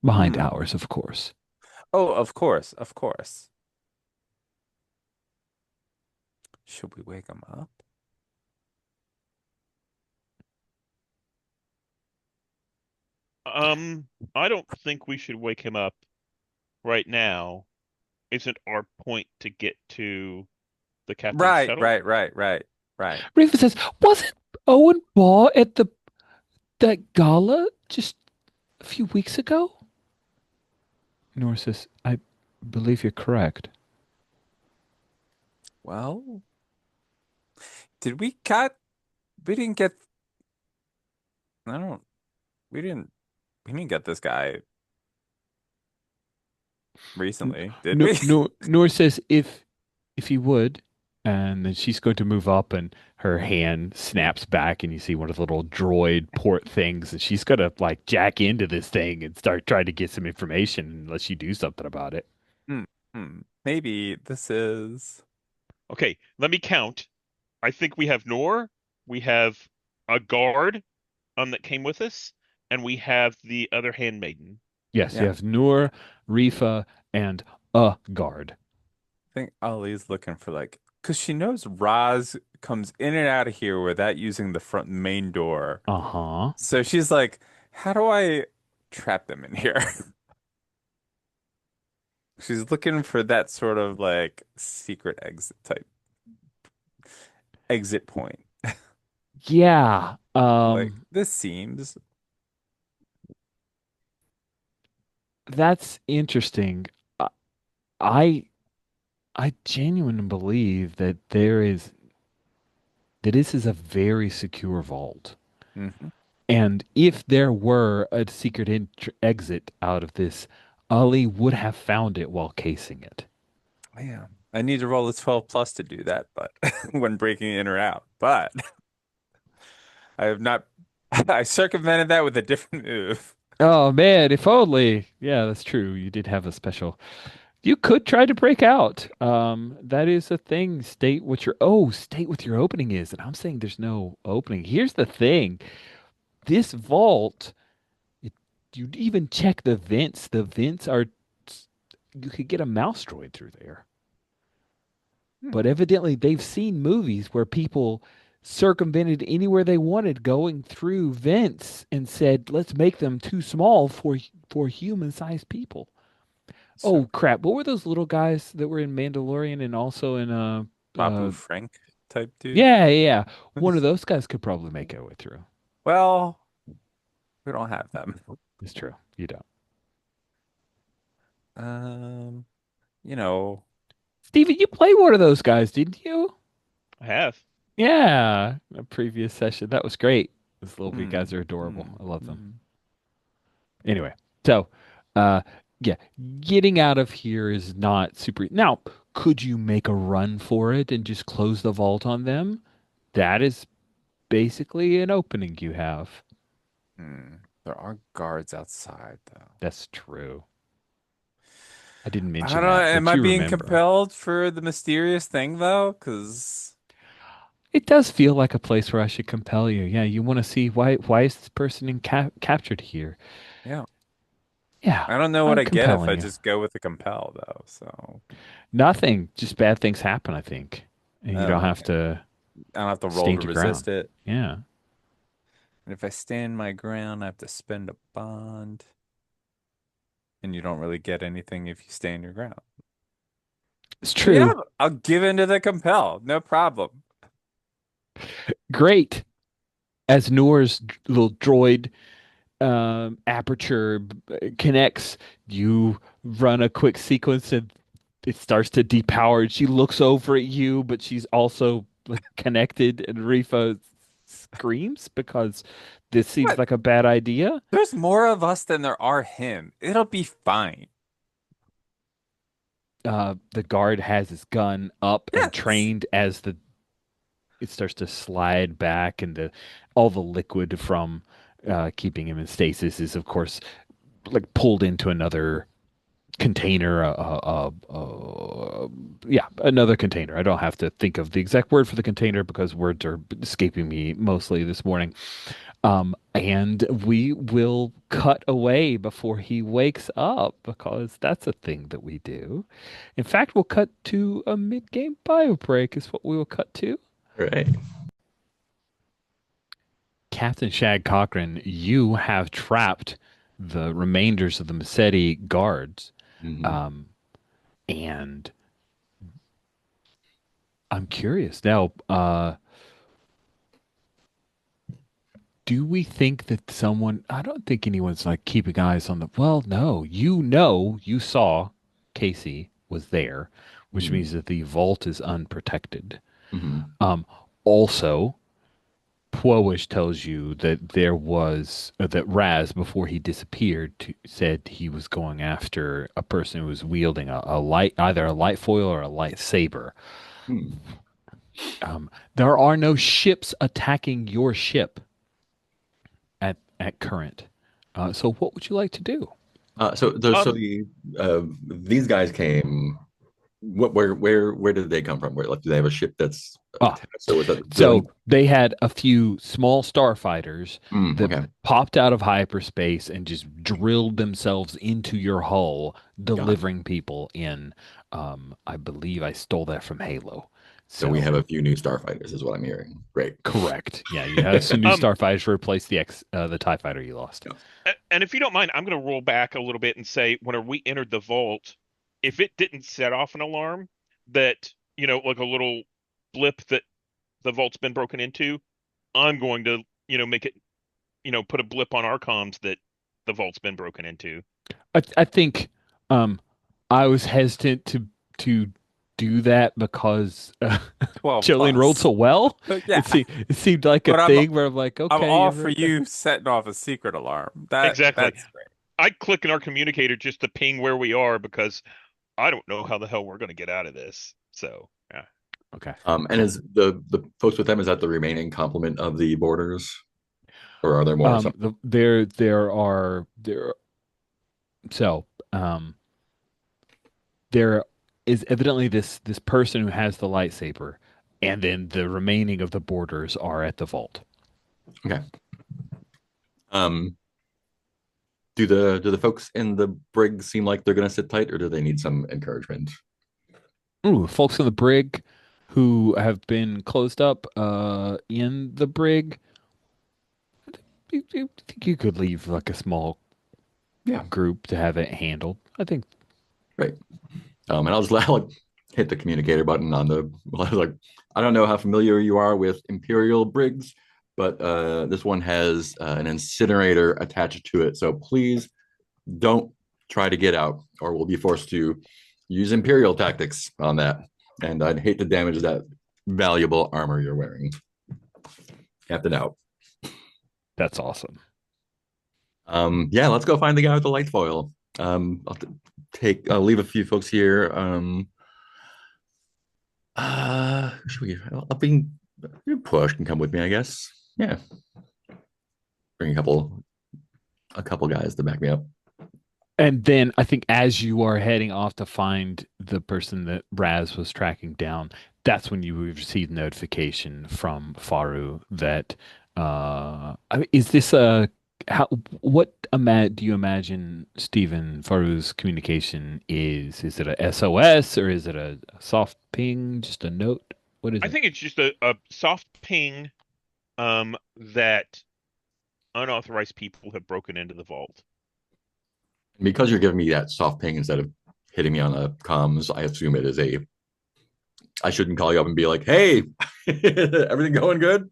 Speaker 1: behind
Speaker 2: hmm.
Speaker 1: ours, of course.
Speaker 2: Oh, of course, of course. Should we wake him up?
Speaker 3: Um, I don't think we should wake him up right now. Isn't our point to get to the captain's
Speaker 2: Right,
Speaker 3: shuttle?
Speaker 2: right, right, right, right.
Speaker 1: Rifa says, "Wasn't Owen Ball at the that gala just a few weeks ago?" Noor says, "I believe you're correct."
Speaker 2: Well, did we cut? We didn't get. I don't. We didn't. We didn't get this guy recently, did
Speaker 1: No,
Speaker 2: we?
Speaker 1: no, Noor says if he would, and then she's going to move up, and her hand snaps back, and you see one of the little droid port things, and she's gonna like jack into this thing and start trying to get some information unless you do something about it.
Speaker 2: Hmm. Maybe this is.
Speaker 3: Okay, let me count. I think we have Nor, we have a guard that came with us, and we have the other handmaiden.
Speaker 1: Yes, you
Speaker 2: Yeah.
Speaker 1: have Noor, Rifa, and a guard.
Speaker 2: I think Ali's looking for like, because she knows Roz comes in and out of here without using the front main door.
Speaker 1: Uh-huh.
Speaker 2: So she's like, how do I trap them in here? She's looking for that sort of like secret exit type exit point.
Speaker 1: Yeah.
Speaker 2: Like this seems.
Speaker 1: That's interesting. I I I genuinely believe that this is a very secure vault.
Speaker 2: Mhm.
Speaker 1: And if there were a secret exit out of this, Ali would have found it while casing it.
Speaker 2: Yeah. I need to roll a 12 plus to do that, but when breaking in or out. But I have not I circumvented that with a different move.
Speaker 1: Oh man, if only. Yeah, that's true. You did have a special. You could try to break out. That is a thing. State what your opening is. And I'm saying there's no opening. Here's the thing. This vault, it, you'd even check the vents. The vents are, you could get a mouse droid through there.
Speaker 2: Hmm.
Speaker 1: But evidently they've seen movies where people circumvented anywhere they wanted going through vents and said, let's make them too small for human-sized people. Oh
Speaker 2: So
Speaker 1: crap. What were those little guys that were in Mandalorian and also in
Speaker 2: Babu Frank type dude.
Speaker 1: yeah, yeah. One of those guys could probably make it way through.
Speaker 2: Well, we don't have them.
Speaker 1: It's true. You don't.
Speaker 2: Um, you know,
Speaker 1: Steven, you played one of those guys, didn't you?
Speaker 3: I have.
Speaker 1: Yeah, a previous session. That was great. Those little big
Speaker 2: hmm,
Speaker 1: guys are adorable.
Speaker 2: hmm,
Speaker 1: I love them.
Speaker 2: hmm.
Speaker 1: Anyway, so uh yeah, getting out of here is not super. Now, could you make a run for it and just close the vault on them? That is basically an opening you have.
Speaker 2: Hmm. There are guards outside, though.
Speaker 1: That's true. I didn't
Speaker 2: I
Speaker 1: mention
Speaker 2: don't know.
Speaker 1: that,
Speaker 2: Am
Speaker 1: but
Speaker 2: I
Speaker 1: you
Speaker 2: being
Speaker 1: remember.
Speaker 2: compelled for the mysterious thing, though? Because,
Speaker 1: It does feel like a place where I should compel you. Yeah, you want to see why is this person captured here?
Speaker 2: yeah,
Speaker 1: Yeah,
Speaker 2: I don't know what
Speaker 1: I'm
Speaker 2: I get if I
Speaker 1: compelling you.
Speaker 2: just go with the compel, though. So,
Speaker 1: Nothing, just bad things happen, I think. And you don't
Speaker 2: oh,
Speaker 1: have
Speaker 2: okay.
Speaker 1: to
Speaker 2: I don't have to roll to
Speaker 1: stand your ground.
Speaker 2: resist it.
Speaker 1: Yeah.
Speaker 2: And if I stand my ground, I have to spend a bond. and you don't really get anything if you stand your ground.
Speaker 1: It's
Speaker 2: So yeah,
Speaker 1: true.
Speaker 2: I'll give in to the compel. No problem.
Speaker 1: Great. As Noor's little droid aperture connects, you run a quick sequence and it starts to depower. And she looks over at you, but she's also like connected, and Rifa screams because this seems
Speaker 2: What?
Speaker 1: like a bad idea.
Speaker 2: There's more of us than there are him. It'll be fine.
Speaker 1: The guard has his gun up and
Speaker 2: Yes.
Speaker 1: trained as the it starts to slide back, and the all the liquid from keeping him in stasis is, of course, like pulled into another container. Yeah, another container. I don't have to think of the exact word for the container because words are escaping me mostly this morning. And we will cut away before he wakes up because that's a thing that we do. In fact, we'll cut to a mid-game bio break is what we will cut to.
Speaker 4: Right.
Speaker 1: Captain Shag Cochran, you have trapped the remainders of the Massetti guards.
Speaker 4: Mhm.
Speaker 1: Um, and I'm curious now, do we think that I don't think anyone's like keeping eyes on well, no, you saw Casey was there, which
Speaker 4: Mhm.
Speaker 1: means that the vault is unprotected.
Speaker 4: Mhm.
Speaker 1: Um, Also, Pwowish tells you that that Raz, before he disappeared, said he was going after a person who was wielding a light, either a light foil or a lightsaber.
Speaker 4: Hmm.
Speaker 1: There are no ships attacking your ship at current. So what would you like to do?
Speaker 4: So
Speaker 3: Um,
Speaker 4: these guys came. Where did they come from? Where, like, do they have a ship that's
Speaker 1: Ah,
Speaker 4: attached? So was that drilling?
Speaker 1: so they had a few small starfighters that
Speaker 4: Okay,
Speaker 1: popped out of hyperspace and just drilled themselves into your hull,
Speaker 4: got it.
Speaker 1: delivering people in. I believe I stole that from Halo.
Speaker 4: So we
Speaker 1: So
Speaker 4: have a few new starfighters, is what I'm hearing. Great.
Speaker 1: correct. Yeah, you have some new
Speaker 3: um,
Speaker 1: starfighters to replace the TIE fighter you lost.
Speaker 4: Yeah.
Speaker 3: and if you don't mind, I'm going to roll back a little bit and say, when we entered the vault, if it didn't set off an alarm that, like a little blip that the vault's been broken into, I'm going to, make it, put a blip on our comms that the vault's been broken into.
Speaker 1: I think um, I was hesitant to do that because
Speaker 2: 12
Speaker 1: Jillian rolled
Speaker 2: plus.
Speaker 1: so well.
Speaker 2: Yeah.
Speaker 1: It seemed like a
Speaker 2: But
Speaker 1: thing where I'm like,
Speaker 2: I'm
Speaker 1: okay,
Speaker 2: all for
Speaker 1: you're
Speaker 2: you setting off a secret alarm.
Speaker 3: Exactly.
Speaker 2: That's great.
Speaker 3: I click in our communicator just to ping where we are because I don't know how the hell we're going to get out of this. So, yeah.
Speaker 1: okay.
Speaker 4: And is the folks with them, is that the remaining complement of the borders, or are there more? Some.
Speaker 1: There so there is evidently this person who has the lightsaber, and then the remaining of the boarders are at the vault.
Speaker 4: Okay. Um, do the folks in the brig seem like they're going to sit tight, or do they need some encouragement?
Speaker 1: Ooh, folks in the brig who have been closed up in the brig. You think you could leave like a small
Speaker 4: Yeah,
Speaker 1: group to have it handled? I think.
Speaker 4: great. And I'll just like hit the communicator button on the. Well, I was like, I don't know how familiar you are with Imperial brigs, but this one has an incinerator attached to it. So please don't try to get out, or we'll be forced to use Imperial tactics on that. And I'd hate to damage that valuable armor you're wearing. Captain out.
Speaker 1: That's awesome.
Speaker 4: Yeah, let's go find the guy with the light foil. I'll leave a few folks here. Should we? I'll be Push can come with me, I guess. Yeah, bring a couple guys to back me up.
Speaker 1: And then I think as you are heading off to find the person that Raz was tracking down, that's when you receive notification from Faru that I mean, is this a how do you imagine Stephen Faru's communication is? Is it a SOS or is it a soft ping, just a note? What is
Speaker 3: I
Speaker 1: it?
Speaker 3: think it's just a soft ping that unauthorized people have broken into the vault.
Speaker 4: Because you're giving me that soft ping instead of hitting me on the comms, I assume it is a. I shouldn't call you up and be like, "Hey, everything going good?"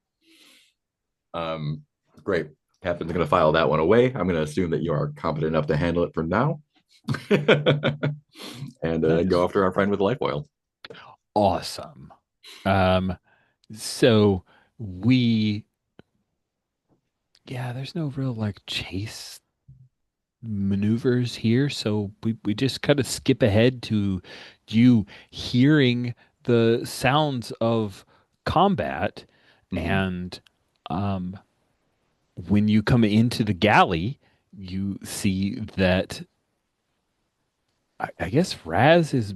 Speaker 4: Um, Great. Captain's going to file that one away. I'm going to assume that you are competent enough to handle it for now, and go
Speaker 1: Nice.
Speaker 4: after our friend with life oil.
Speaker 1: Awesome. Um, so we, yeah, there's no real like chase maneuvers here, so we just kind of skip ahead to you hearing the sounds of combat,
Speaker 4: Mhm.
Speaker 1: and um, when you come into the galley, you see that I guess Raz is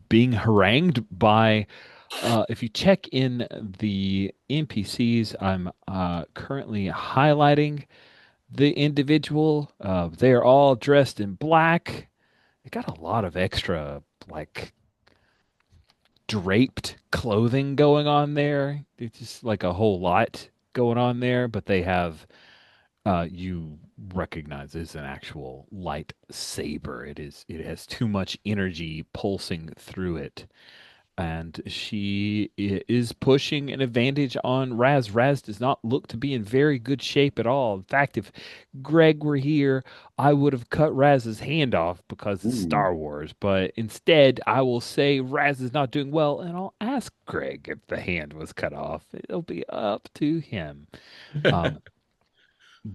Speaker 1: being harangued by. If you check in the NPCs, I'm currently highlighting the individual. They are all dressed in black. They got a lot of extra, like, draped clothing going on there. It's just like a whole lot going on there, but they have, you recognize it's an actual lightsaber. It has too much energy pulsing through it, and is pushing an advantage on Raz. Raz does not look to be in very good shape at all. In fact, if Greg were here, I would have cut Raz's hand off because it's
Speaker 4: Ooh.
Speaker 1: Star Wars. But instead, I will say Raz is not doing well, and I'll ask Greg if the hand was cut off. It'll be up to him. Um,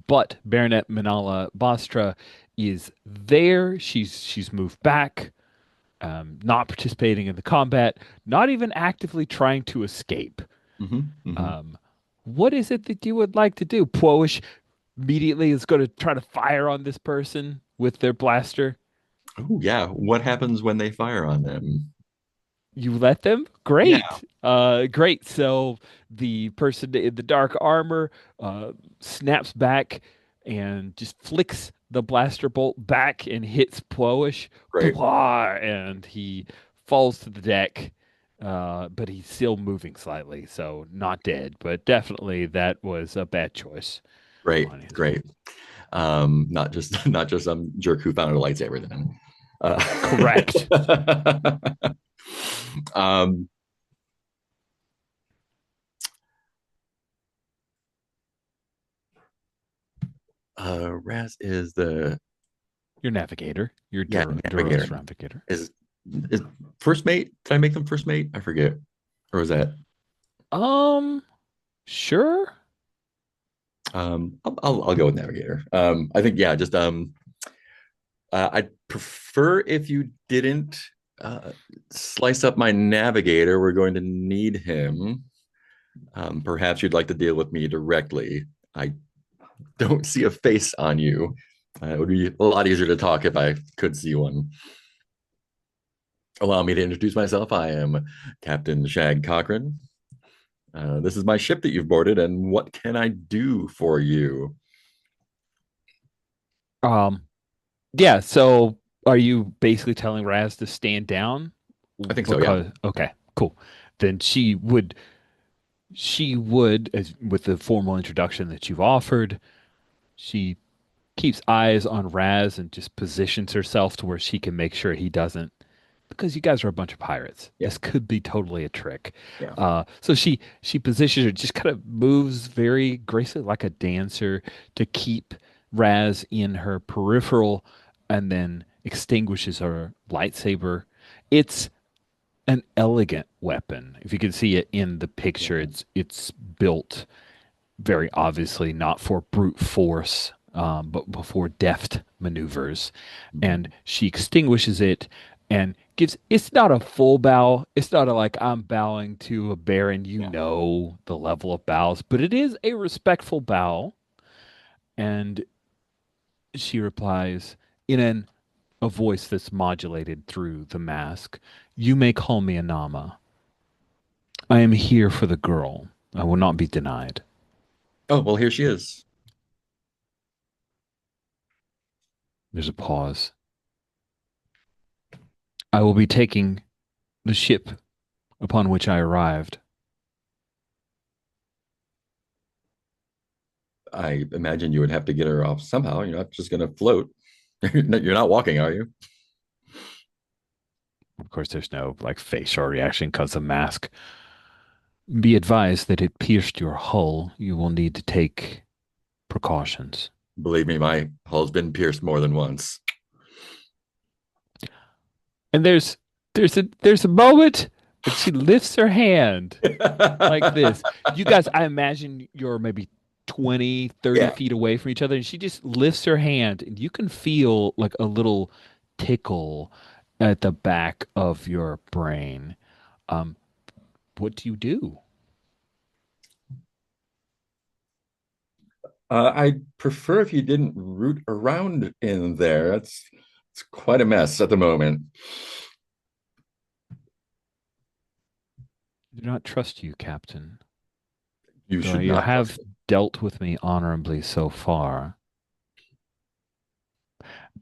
Speaker 1: but Baronet Manala Bastra is there. She's moved back, not participating in the combat, not even actively trying to escape.
Speaker 4: Mhm, mhm.
Speaker 1: Um, what is it that you would like to do? Poish immediately is going to try to fire on this person with their blaster.
Speaker 4: Oh yeah. What happens when they fire on them?
Speaker 1: You let them?
Speaker 4: Yeah.
Speaker 1: Great. Great. So the person in the dark armor snaps back and just flicks the blaster bolt back and hits Ploish.
Speaker 4: Great.
Speaker 1: And he falls to the deck. But he's still moving slightly, so not dead. But definitely that was a bad choice
Speaker 4: Great.
Speaker 1: on his part.
Speaker 4: Great. Not just not just some jerk who found a lightsaber then.
Speaker 1: Correct.
Speaker 4: um, Raz is the
Speaker 1: Your navigator, your
Speaker 4: yeah
Speaker 1: Duros
Speaker 4: navigator.
Speaker 1: navigator.
Speaker 4: Is first mate? Did I make them first mate? I forget. Or was that
Speaker 1: Um, sure.
Speaker 4: I'll go with navigator. I think yeah, just I'd prefer if you didn't slice up my navigator. We're going to need him. Perhaps you'd like to deal with me directly. I don't see a face on you. It would be a lot easier to talk if I could see one. Allow me to introduce myself. I am Captain Shag Cochran. This is my ship that you've boarded, and what can I do for you?
Speaker 1: Um, yeah, so are you basically telling Raz to stand down?
Speaker 4: I think so, yeah.
Speaker 1: Because okay, cool. Then she would, as with the formal introduction that you've offered, she keeps eyes on Raz and just positions herself to where she can make sure he doesn't, because you guys are a bunch of pirates.
Speaker 4: Yeah,
Speaker 1: This could be totally a trick.
Speaker 4: yeah.
Speaker 1: So she positions her, just kind of moves very gracefully like a dancer to keep Raz in her peripheral, and then extinguishes her lightsaber. It's an elegant weapon. If you can see it in the picture,
Speaker 4: Yeah.
Speaker 1: it's built very obviously not for brute force, but for deft maneuvers. And she extinguishes it and gives. It's not a full bow. It's not a like I'm bowing to a baron. You
Speaker 4: Yeah.
Speaker 1: know the level of bows, but it is a respectful bow. And she replies in a voice that's modulated through the mask. You may call me Anama. I am here for the girl. I will not be denied.
Speaker 4: Oh, well, here she is.
Speaker 1: There's a pause. I will be taking the ship upon which I arrived.
Speaker 4: I imagine you would have to get her off somehow. You're not just going to float. You're not walking, are you?
Speaker 1: Of course, there's no like facial reaction because of mask. Be advised that it pierced your hull. You will need to take precautions.
Speaker 4: Believe me, my hull's been pierced more than once.
Speaker 1: And there's a moment when she lifts her hand like this. You guys, I imagine you're maybe 20, 30
Speaker 4: Yeah.
Speaker 1: feet away from each other, and she just lifts her hand, and you can feel like a little tickle at the back of your brain. Um, what do you do?
Speaker 4: I'd prefer if you didn't root around in there. It's quite a mess at the moment.
Speaker 1: I do not trust you, Captain.
Speaker 4: You
Speaker 1: Though
Speaker 4: should
Speaker 1: you
Speaker 4: not trust
Speaker 1: have
Speaker 4: me.
Speaker 1: dealt with me honorably so far.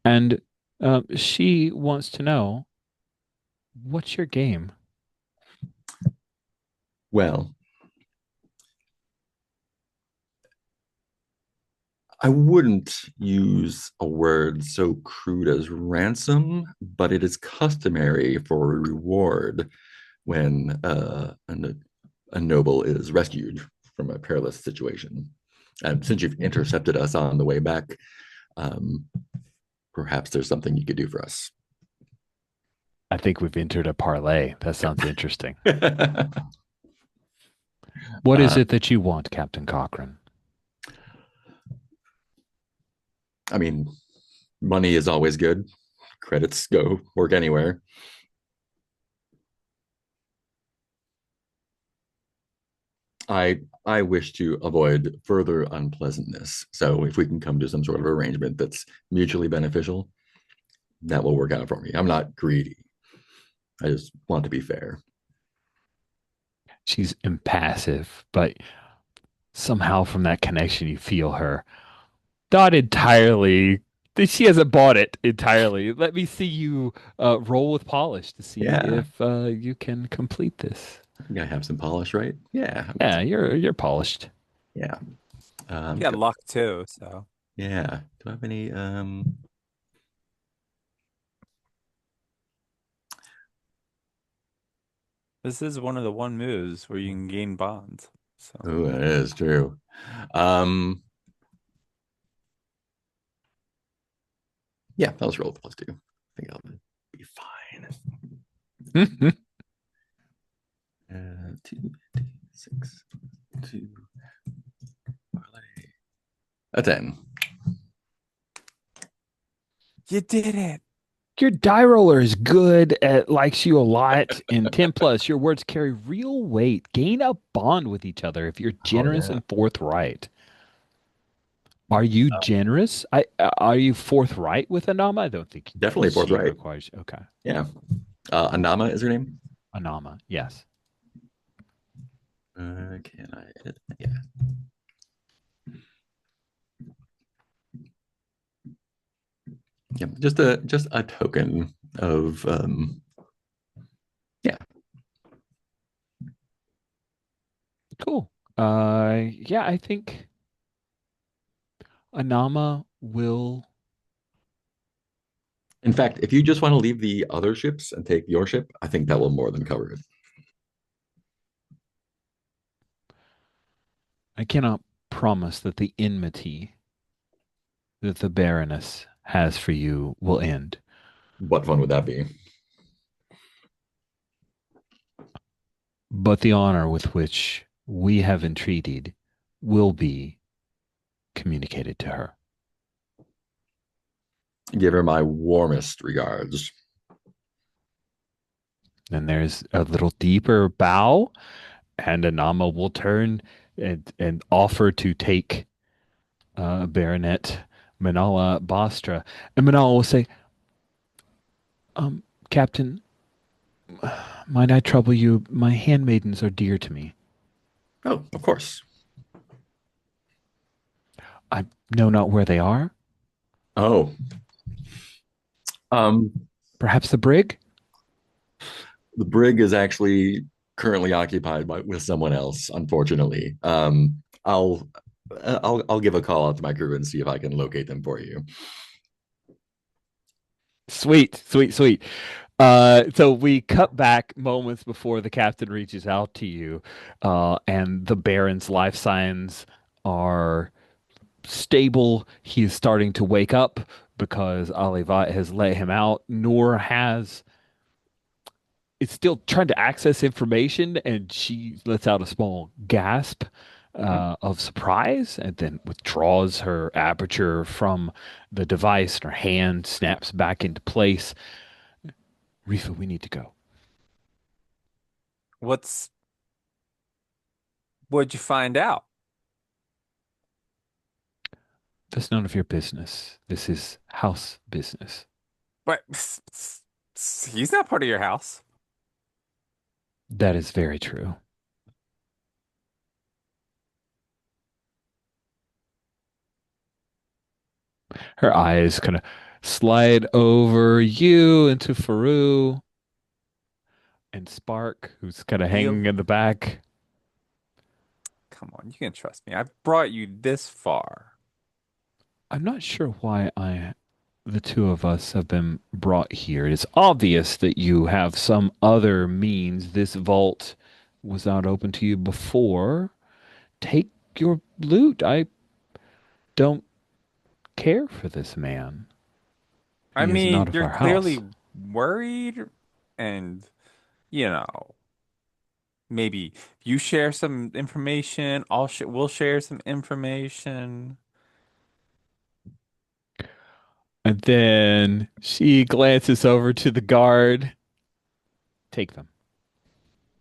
Speaker 1: And she wants to know, what's your game?
Speaker 4: Well, I wouldn't use a word so crude as ransom, but it is customary for a reward when a noble is rescued from a perilous situation. And since you've intercepted us on the way back, um, perhaps there's something you could do for us.
Speaker 1: I think we've entered a parlay. That sounds interesting. What is
Speaker 4: uh,
Speaker 1: it that you want, Captain Cochrane?
Speaker 4: I mean, money is always good. Credits go work anywhere. I wish to avoid further unpleasantness. So if we can come to some sort of arrangement that's mutually beneficial, that will work out for me. I'm not greedy. I just want to be fair.
Speaker 1: She's impassive, but somehow from that connection, you feel her. Not entirely. She hasn't bought it entirely. Let me see you roll with polish to see
Speaker 4: Yeah,
Speaker 1: if you can complete this.
Speaker 4: I think I have some polish, right? Yeah,
Speaker 1: Yeah, you're polished.
Speaker 4: yeah.
Speaker 2: You got luck too, so
Speaker 4: Yeah. Do I have any?
Speaker 2: this is one of the one moves where you can gain bonds. So
Speaker 4: Oh, that is true. Um, yeah, that was roll plus two. I think I'll be fine. Two, six, two, a 10.
Speaker 2: you did it.
Speaker 1: Your die roller is good at likes you a lot. In 10 plus, your words carry real weight. Gain a bond with each other if you're
Speaker 4: Oh
Speaker 1: generous
Speaker 4: yeah,
Speaker 1: and forthright. Are you generous? Are you forthright with Anama? I don't think
Speaker 4: definitely
Speaker 1: she
Speaker 4: forthright.
Speaker 1: requires. Okay.
Speaker 4: Yeah. Anama is her name.
Speaker 1: Anama, yes.
Speaker 4: Can I edit? Yeah. Yeah. Just a token of yeah.
Speaker 1: Cool. Yeah, I think Anama will.
Speaker 4: In fact, if you just want to leave the other ships and take your ship, I think that will more than cover it.
Speaker 1: I cannot promise that the enmity that the Baroness has for you will end,
Speaker 4: What fun would that be?
Speaker 1: but the honor with which we have entreated will be communicated to her.
Speaker 4: Give her my warmest regards.
Speaker 1: Then there's a little deeper bow, and Anama will turn and offer to take Baronet Manala Bastra. And Manala will say, Captain, might I trouble you? My handmaidens are dear to me.
Speaker 4: Oh, of course.
Speaker 1: I know not where they are.
Speaker 4: Oh, um,
Speaker 1: Perhaps the brig?
Speaker 4: the brig is actually currently occupied with someone else, unfortunately. I'll give a call out to my crew and see if I can locate them for you.
Speaker 1: Sweet, sweet, sweet. So we cut back moments before the captain reaches out to you, and the Baron's life signs are stable. He is starting to wake up because Alivat has let him out. Noor has is still trying to access information, and she lets out a small gasp
Speaker 2: Hmm.
Speaker 1: of surprise, and then withdraws her aperture from the device, and her hand snaps back into place. Rifa, we need to go.
Speaker 2: What's what'd you find out?
Speaker 1: That's none of your business. This is house business.
Speaker 2: But he's not part of your house.
Speaker 1: That is very true. Her eyes kind of slide over you into Faru and Spark, who's kind of hanging
Speaker 2: You
Speaker 1: in the back.
Speaker 2: come on, you can trust me. I've brought you this far.
Speaker 1: I'm not sure why the two of us have been brought here. It's obvious that you have some other means. This vault was not open to you before. Take your loot. I don't care for this man.
Speaker 2: I
Speaker 1: He is not
Speaker 2: mean,
Speaker 1: of
Speaker 2: you're
Speaker 1: our
Speaker 2: clearly
Speaker 1: house.
Speaker 2: worried, and you know, maybe you share some information. We'll share some information.
Speaker 1: And then she glances over to the guard. Take them.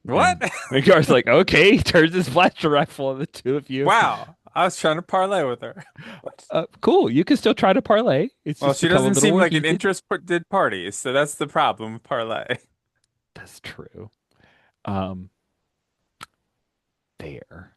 Speaker 2: What?
Speaker 1: And the guard's like, okay, turns his blaster rifle on the two of you.
Speaker 2: Wow, I was trying to parlay with her. What?
Speaker 1: Cool. You can still try to parlay. It's
Speaker 2: Well,
Speaker 1: just
Speaker 2: she
Speaker 1: become a
Speaker 2: doesn't
Speaker 1: little
Speaker 2: seem
Speaker 1: more
Speaker 2: like an
Speaker 1: heated.
Speaker 2: interested party, so that's the problem with parlay.
Speaker 1: That's true. Um, there,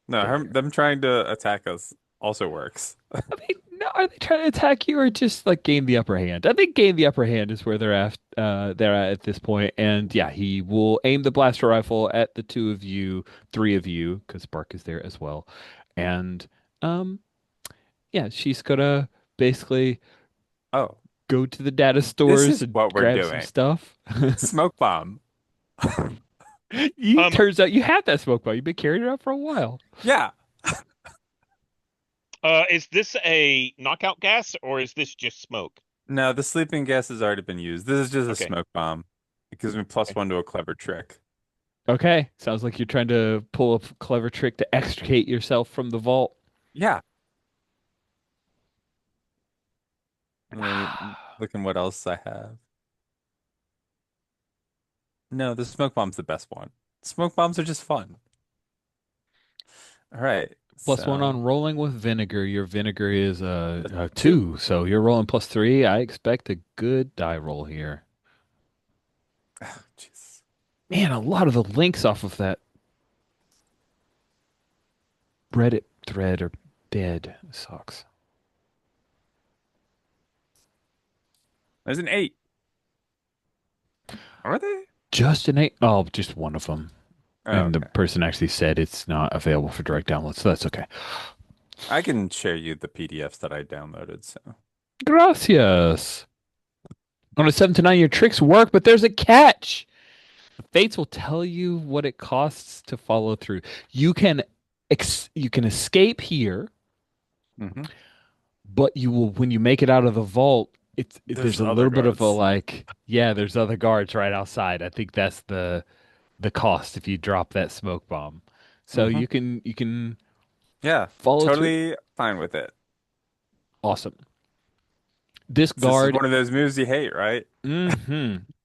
Speaker 2: No,
Speaker 1: there.
Speaker 2: them trying to attack us also works.
Speaker 1: I mean, no, are they trying to attack you or just like gain the upper hand? I think gain the upper hand is where they're at this point. And yeah, he will aim the blaster rifle at the two of you, three of you, because Spark is there as well. And um, yeah, she's gonna basically
Speaker 2: Oh,
Speaker 1: go to the data
Speaker 2: this
Speaker 1: stores
Speaker 2: is
Speaker 1: and
Speaker 2: what we're
Speaker 1: grab some
Speaker 2: doing.
Speaker 1: stuff.
Speaker 2: Smoke bomb.
Speaker 1: You
Speaker 3: Um,
Speaker 1: turns out you have that smoke bomb. You've been carrying it out for a while.
Speaker 2: Yeah.
Speaker 3: is this a knockout gas or is this just smoke?
Speaker 2: No, the sleeping gas has already been used. This is just a
Speaker 3: Okay.
Speaker 2: smoke bomb. It gives me plus
Speaker 3: Okay.
Speaker 2: one to a clever trick.
Speaker 1: Okay, sounds like you're trying to pull a clever trick to extricate yourself from the vault.
Speaker 2: Yeah. Looking what else I have. No, the smoke bomb's the best one. Smoke bombs are just fun. All right.
Speaker 1: Plus one
Speaker 2: So
Speaker 1: on rolling with vinegar. Your vinegar is a
Speaker 2: two.
Speaker 1: two, so you're rolling plus three. I expect a good die roll here.
Speaker 2: Oh, jeez.
Speaker 1: Man, a lot of the links off of that Reddit thread are dead. Sucks.
Speaker 2: There's an 8. Are they?
Speaker 1: Just an eight. Oh, just one of them.
Speaker 2: Oh,
Speaker 1: And the
Speaker 2: okay.
Speaker 1: person actually said it's not available for direct download, so that's okay.
Speaker 2: I can share you the PDFs that I downloaded, so.
Speaker 1: Gracias. On a 7 to 9, your tricks work, but there's a catch. The fates will tell you what it costs to follow through. You can you can escape here,
Speaker 2: Hmm.
Speaker 1: but you will when you make it out of the vault. There's
Speaker 2: There's
Speaker 1: a
Speaker 2: other
Speaker 1: little bit of a
Speaker 2: guards.
Speaker 1: like, yeah, there's other guards right outside. I think that's the cost if you drop that smoke bomb. So
Speaker 2: Hmm.
Speaker 1: you can
Speaker 2: Yeah,
Speaker 1: follow through.
Speaker 2: totally fine with it.
Speaker 1: Awesome. This
Speaker 2: This is
Speaker 1: guard
Speaker 2: one of those moves you hate, right?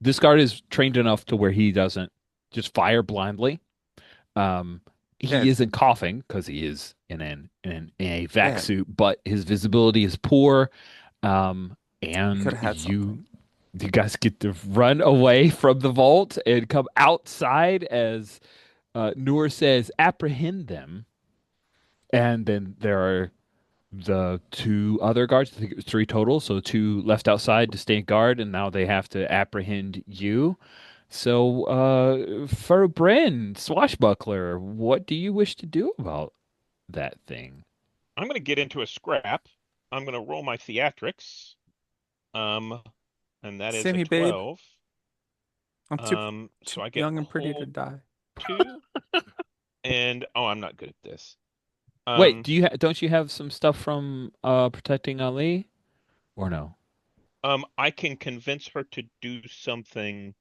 Speaker 1: This guard is trained enough to where he doesn't just fire blindly. Um,
Speaker 2: Yeah,
Speaker 1: he isn't coughing because he is in a vac
Speaker 2: yeah.
Speaker 1: suit, but his visibility is poor.
Speaker 2: You could
Speaker 1: And
Speaker 2: have had something.
Speaker 1: you guys get to run away from the vault and come outside as Noor says, apprehend them. And then there are the two other guards. I think it was three total. So two left outside to stand guard, and now they have to apprehend you. So, for Bryn, swashbuckler, what do you wish to do about that thing?
Speaker 3: I'm going to get into a scrap. I'm going to roll my theatrics. Um, and that is a
Speaker 2: Sammy, babe,
Speaker 3: 12.
Speaker 2: I'm too
Speaker 3: So I get
Speaker 2: young and pretty to
Speaker 3: hold
Speaker 2: die.
Speaker 3: 2, and oh, I'm not good at this.
Speaker 1: Wait,
Speaker 3: Um,
Speaker 1: don't you have some stuff from protecting Ali or no?
Speaker 3: I can convince her to do something,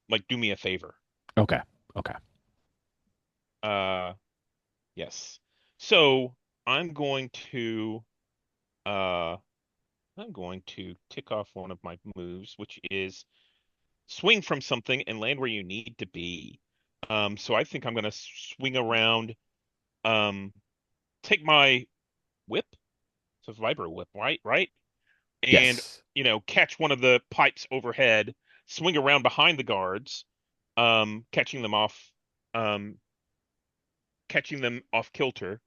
Speaker 3: like do me a favor.
Speaker 1: Okay. Okay.
Speaker 3: Uh, yes. So I'm going to uh I'm going to tick off one of my moves, which is swing from something and land where you need to be. So I think I'm gonna swing around, um, take my whip. It's a vibro whip, right? Right? And
Speaker 1: Yes.
Speaker 3: catch one of the pipes overhead, swing around behind the guards, catching them um, off kilter,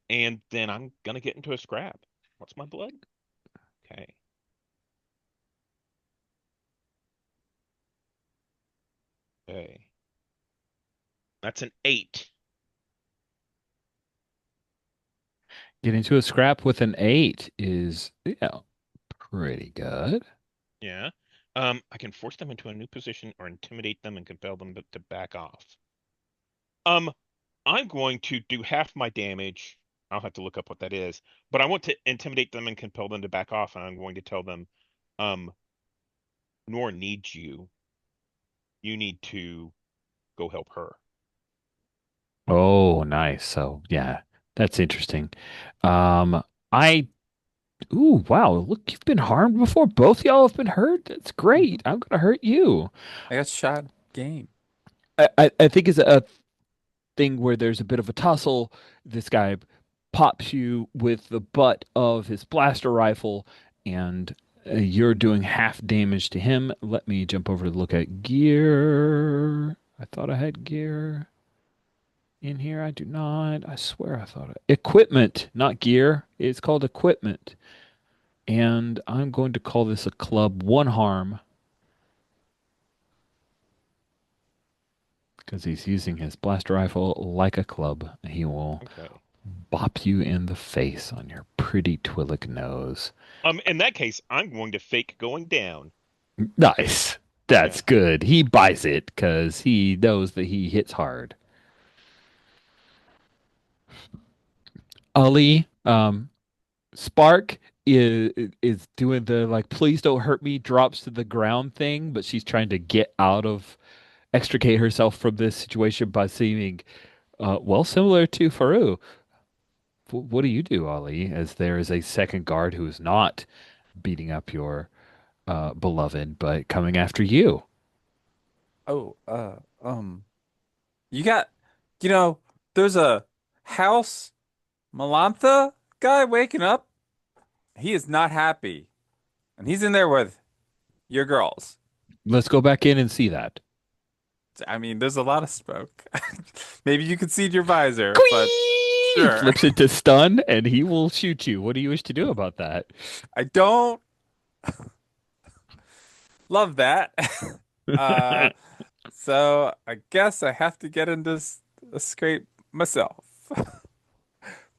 Speaker 3: and then I'm gonna get into a scrap. What's my blood? Okay. Okay. That's an 8.
Speaker 1: Get into a scrap with an 8 is, yeah, pretty good.
Speaker 3: Yeah. I can force them into a new position or intimidate them and compel them to back off. Um, I'm going to do half my damage. I'll have to look up what that is, but I want to intimidate them and compel them to back off, and I'm going to tell them, um, Nor needs you. You need to go help her.
Speaker 1: Oh, nice. So, yeah, that's interesting. Um, I, ooh, wow. Look, you've been harmed before. Both y'all have been hurt. That's great. I'm gonna hurt you.
Speaker 2: I got shot game.
Speaker 1: I think it's a thing where there's a bit of a tussle. This guy pops you with the butt of his blaster rifle, and you're doing half damage to him. Let me jump over to look at gear. I thought I had gear in here. I do not. I swear I thought equipment, not gear. It's called equipment. And I'm going to call this a club one harm because he's using his blaster rifle like a club. He will
Speaker 3: Okay.
Speaker 1: bop you in the face on your pretty Twillick nose.
Speaker 3: In that case, I'm going to fake going down.
Speaker 1: Nice.
Speaker 3: Yeah.
Speaker 1: That's good. He buys it because he knows that he hits hard. Ali, Spark is doing the like, please don't hurt me, drops to the ground thing, but she's trying to get out of, extricate herself from this situation by seeming, well, similar to Faru. What do you do, Ali, as there is a second guard who is not beating up your beloved, but coming after you?
Speaker 2: Oh, you got, you know, there's a house Malantha guy waking up. He is not happy, and he's in there with your girls.
Speaker 1: Let's go back in and see that.
Speaker 2: I mean, there's a lot of smoke. Maybe you could see your visor, but
Speaker 1: Queen
Speaker 2: sure.
Speaker 1: flips it to stun, and he will shoot you. What do you wish to do about that?
Speaker 2: I don't love that. Uh, so I guess I have to get into a scrape myself.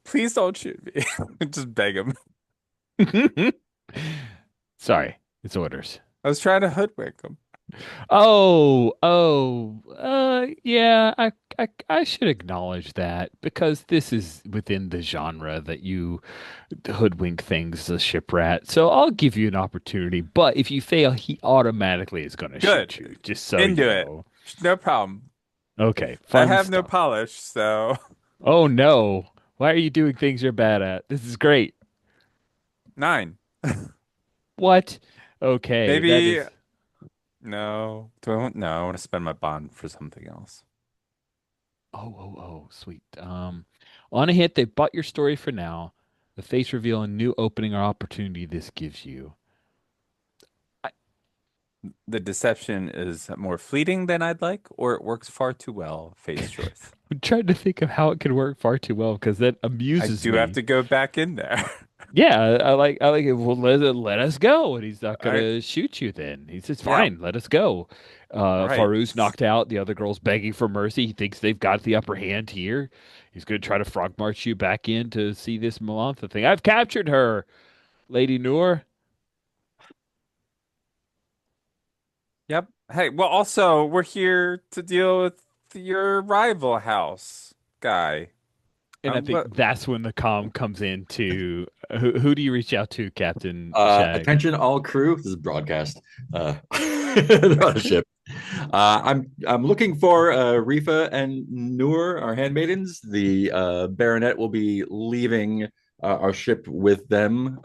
Speaker 2: Please don't shoot me. Just beg him.
Speaker 1: Sorry, it's orders.
Speaker 2: I was trying to hoodwink him.
Speaker 1: Yeah, I should acknowledge that because this is within the genre that you hoodwink things as a ship rat. So I'll give you an opportunity, but if you fail, he automatically is going to shoot you,
Speaker 2: Good.
Speaker 1: just so you
Speaker 2: Into it.
Speaker 1: know.
Speaker 2: No problem.
Speaker 1: Okay,
Speaker 2: I
Speaker 1: fun
Speaker 2: have no
Speaker 1: stuff.
Speaker 2: polish, so
Speaker 1: Oh no, why are you doing things you're bad at? This is great.
Speaker 2: 9.
Speaker 1: What? Okay, that
Speaker 2: Maybe
Speaker 1: is.
Speaker 2: no. Do I want no, I want to spend my bond for something else.
Speaker 1: Sweet. On a hit, they've bought your story for now. The face reveal and new opening or opportunity this gives you. I,
Speaker 2: The deception is more fleeting than I'd like, or it works far too well, face choice.
Speaker 1: I'm trying to think of how it could work far too well because that
Speaker 2: I
Speaker 1: amuses
Speaker 2: do have
Speaker 1: me.
Speaker 2: to go back in there.
Speaker 1: Yeah, I like it. Well, let us go, and he's not
Speaker 2: All right.
Speaker 1: gonna shoot you. Then he says,
Speaker 2: Yeah.
Speaker 1: "Fine, let us go."
Speaker 2: All right.
Speaker 1: Farou's knocked out. The other girl's begging for mercy. He thinks they've got the upper hand here. He's gonna try to frog march you back in to see this Melantha thing. I've captured her, Lady Noor.
Speaker 2: Hey, well, also we're here to deal with your rival house guy.
Speaker 1: And I think
Speaker 2: What?
Speaker 1: that's when the comm comes in to who do you reach out to, Captain Shag?
Speaker 4: Attention, all crew. This is broadcast. They're on a ship. I'm looking for Rifa and Noor, our handmaidens. The Baronet will be leaving our ship with them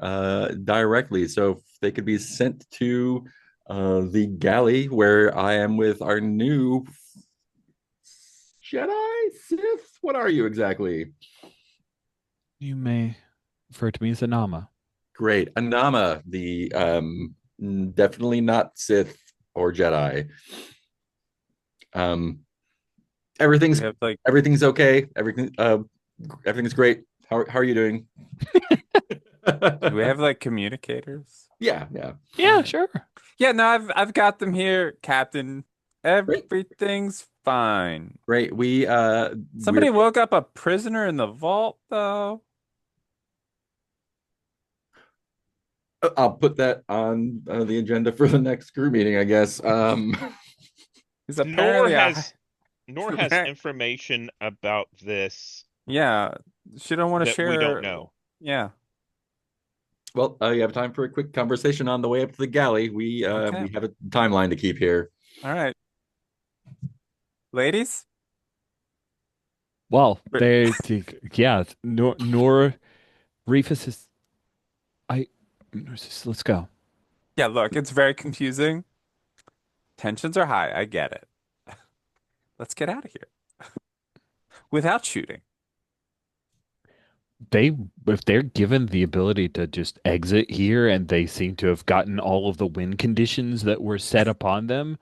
Speaker 4: directly, so if they could be sent to the galley where I am with our new Jedi Sith. What are you exactly?
Speaker 1: You may refer to me as Anama.
Speaker 4: Great, Anama, the definitely not Sith or Jedi. Um,
Speaker 2: We
Speaker 4: everything's
Speaker 2: have like,
Speaker 4: everything's okay. Everything's great. How are you doing?
Speaker 2: do we have like communicators?
Speaker 4: Yeah, yeah.
Speaker 1: Yeah, sure.
Speaker 2: Yeah, no, I've got them here, Captain.
Speaker 4: Great,
Speaker 2: Everything's fine.
Speaker 4: great.
Speaker 2: Somebody woke up a prisoner in the vault, though.
Speaker 4: I'll put that on the agenda for the next crew meeting, I guess.
Speaker 2: He's
Speaker 3: Nor
Speaker 2: apparently
Speaker 3: has
Speaker 2: he's
Speaker 3: Nor has
Speaker 2: apparent-
Speaker 3: information about this
Speaker 2: yeah, she don't want to
Speaker 3: that we don't
Speaker 2: share.
Speaker 3: know.
Speaker 2: Yeah.
Speaker 4: Well, you have time for a quick conversation on the way up to the galley.
Speaker 2: Okay.
Speaker 4: We have a timeline to keep here.
Speaker 2: All right. Ladies?
Speaker 1: Well,
Speaker 2: But-
Speaker 1: yeah, nor Reefus is I let's go.
Speaker 2: Yeah, look, it's very confusing. Tensions are high. I get it. Let's get out of here without shooting.
Speaker 1: They if they're given the ability to just exit here and they seem to have gotten all of the win conditions that were set upon them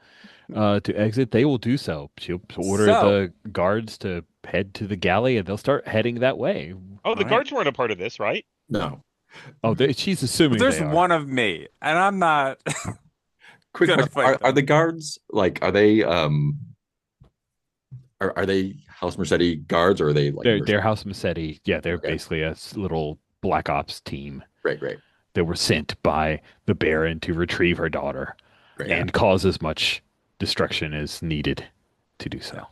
Speaker 1: to exit, they will do so. She'll order
Speaker 2: So,
Speaker 1: the guards to head to the galley and they'll start heading that way.
Speaker 3: Oh, the
Speaker 2: all right.
Speaker 3: guards weren't a part of this, right?
Speaker 4: No.
Speaker 1: Oh, she's assuming
Speaker 2: There's
Speaker 1: they are.
Speaker 2: one of me, and I'm not
Speaker 4: Quick
Speaker 2: gonna
Speaker 4: question.
Speaker 2: fight
Speaker 4: Are
Speaker 2: them.
Speaker 4: the guards like are they House Mercedes guards or are they like
Speaker 1: They're House Massetti. Yeah, they're
Speaker 4: Okay.
Speaker 1: basically a little black ops team
Speaker 4: Great, great,
Speaker 1: that were sent by the Baron to retrieve her daughter
Speaker 4: great.
Speaker 1: and cause as much destruction as needed to do so.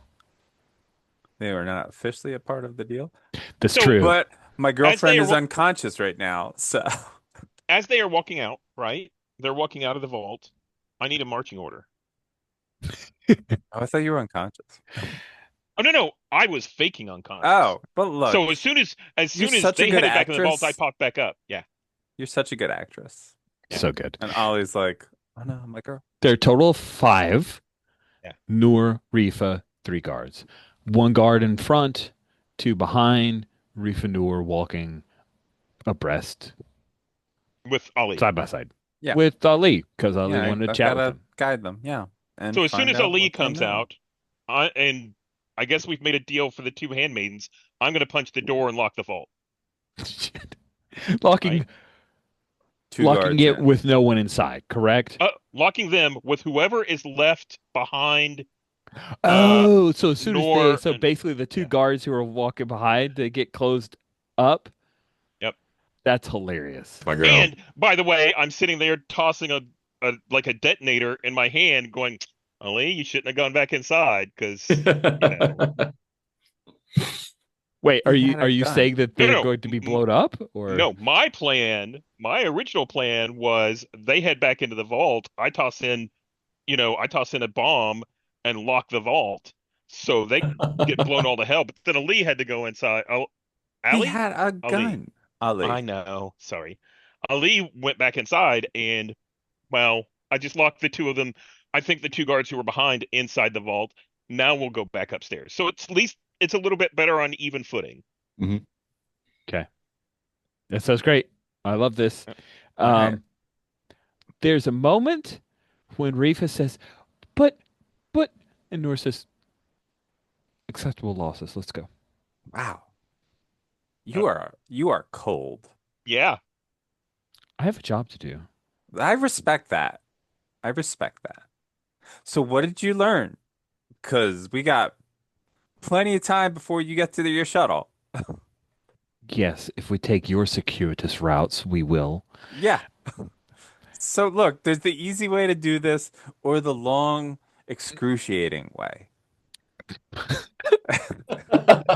Speaker 2: They were not officially a part of the deal,
Speaker 1: That's
Speaker 3: So,
Speaker 1: true.
Speaker 2: but my girlfriend
Speaker 3: are
Speaker 2: is unconscious right now, so
Speaker 3: As they are walking out, right? They're walking out of the vault. I need a marching order.
Speaker 2: oh, I thought you were unconscious.
Speaker 3: Oh no, I was faking unconscious.
Speaker 2: Oh, but look,
Speaker 3: So as
Speaker 2: you're
Speaker 3: soon as
Speaker 2: such a
Speaker 3: they
Speaker 2: good
Speaker 3: headed back in the vault, I
Speaker 2: actress.
Speaker 3: popped back up. Yeah.
Speaker 2: You're such a good actress.
Speaker 3: Yeah.
Speaker 1: So good.
Speaker 2: And Ollie's like, oh no, my girl.
Speaker 1: There are a total of 5.
Speaker 3: Yeah.
Speaker 1: Noor, Rifa, 3 guards. 1 guard in front, 2 behind. Rifa, Noor walking abreast,
Speaker 3: With Ali.
Speaker 1: side by side.
Speaker 2: Yeah.
Speaker 1: With Ali, because Ali
Speaker 2: Yeah,
Speaker 1: wanted to
Speaker 2: I've
Speaker 1: chat with
Speaker 2: gotta
Speaker 1: him.
Speaker 2: guide them. Yeah, and
Speaker 3: So as soon
Speaker 2: find
Speaker 3: as
Speaker 2: out
Speaker 3: Ali
Speaker 2: what they
Speaker 3: comes
Speaker 2: know.
Speaker 3: out, and I guess we've made a deal for the 2 handmaidens, I'm gonna punch the door and lock the vault.
Speaker 1: Locking
Speaker 3: Right.
Speaker 2: Two
Speaker 1: locking
Speaker 2: guards
Speaker 1: it
Speaker 2: in.
Speaker 1: with no one inside, correct?
Speaker 3: Locking them with whoever is left behind.
Speaker 1: So as soon as
Speaker 3: Nor
Speaker 1: so basically the 2
Speaker 3: yeah.
Speaker 1: guards who are walking behind, they get closed up.
Speaker 3: Yep.
Speaker 1: That's hilarious.
Speaker 4: My girl.
Speaker 3: And by the way, I'm sitting there tossing a like a detonator in my hand, going, Ali, you shouldn't have gone back inside because
Speaker 1: Wait,
Speaker 2: He had
Speaker 1: are
Speaker 2: a
Speaker 1: you
Speaker 2: gun.
Speaker 1: saying that they're
Speaker 3: No,
Speaker 1: going to be blown up or
Speaker 3: no, my original plan was they head back into the vault. I toss in a bomb and lock the vault so they get blown all to hell. But then Ali had to go inside. Oh,
Speaker 2: He
Speaker 3: Ali?
Speaker 2: had a
Speaker 3: Ali.
Speaker 2: gun. Ali.
Speaker 3: I know. Sorry. Ali went back inside and, well, I just locked the 2 of them. I think the 2 guards who were behind inside the vault. Now we'll go back upstairs. So it's at least it's a little bit better on even footing.
Speaker 1: Okay. That sounds great. I love this.
Speaker 2: All right.
Speaker 1: There's a moment when Rifa says, but, and Noor says, acceptable losses. Let's go.
Speaker 2: Wow. You are cold.
Speaker 3: Yeah.
Speaker 1: I have a job to do.
Speaker 2: I respect that. I respect that. So what did you learn? Because we got plenty of time before you get to your shuttle.
Speaker 1: Yes, if we take your circuitous routes, we will.
Speaker 2: Yeah. So look, there's the easy way to do this or the long, excruciating way.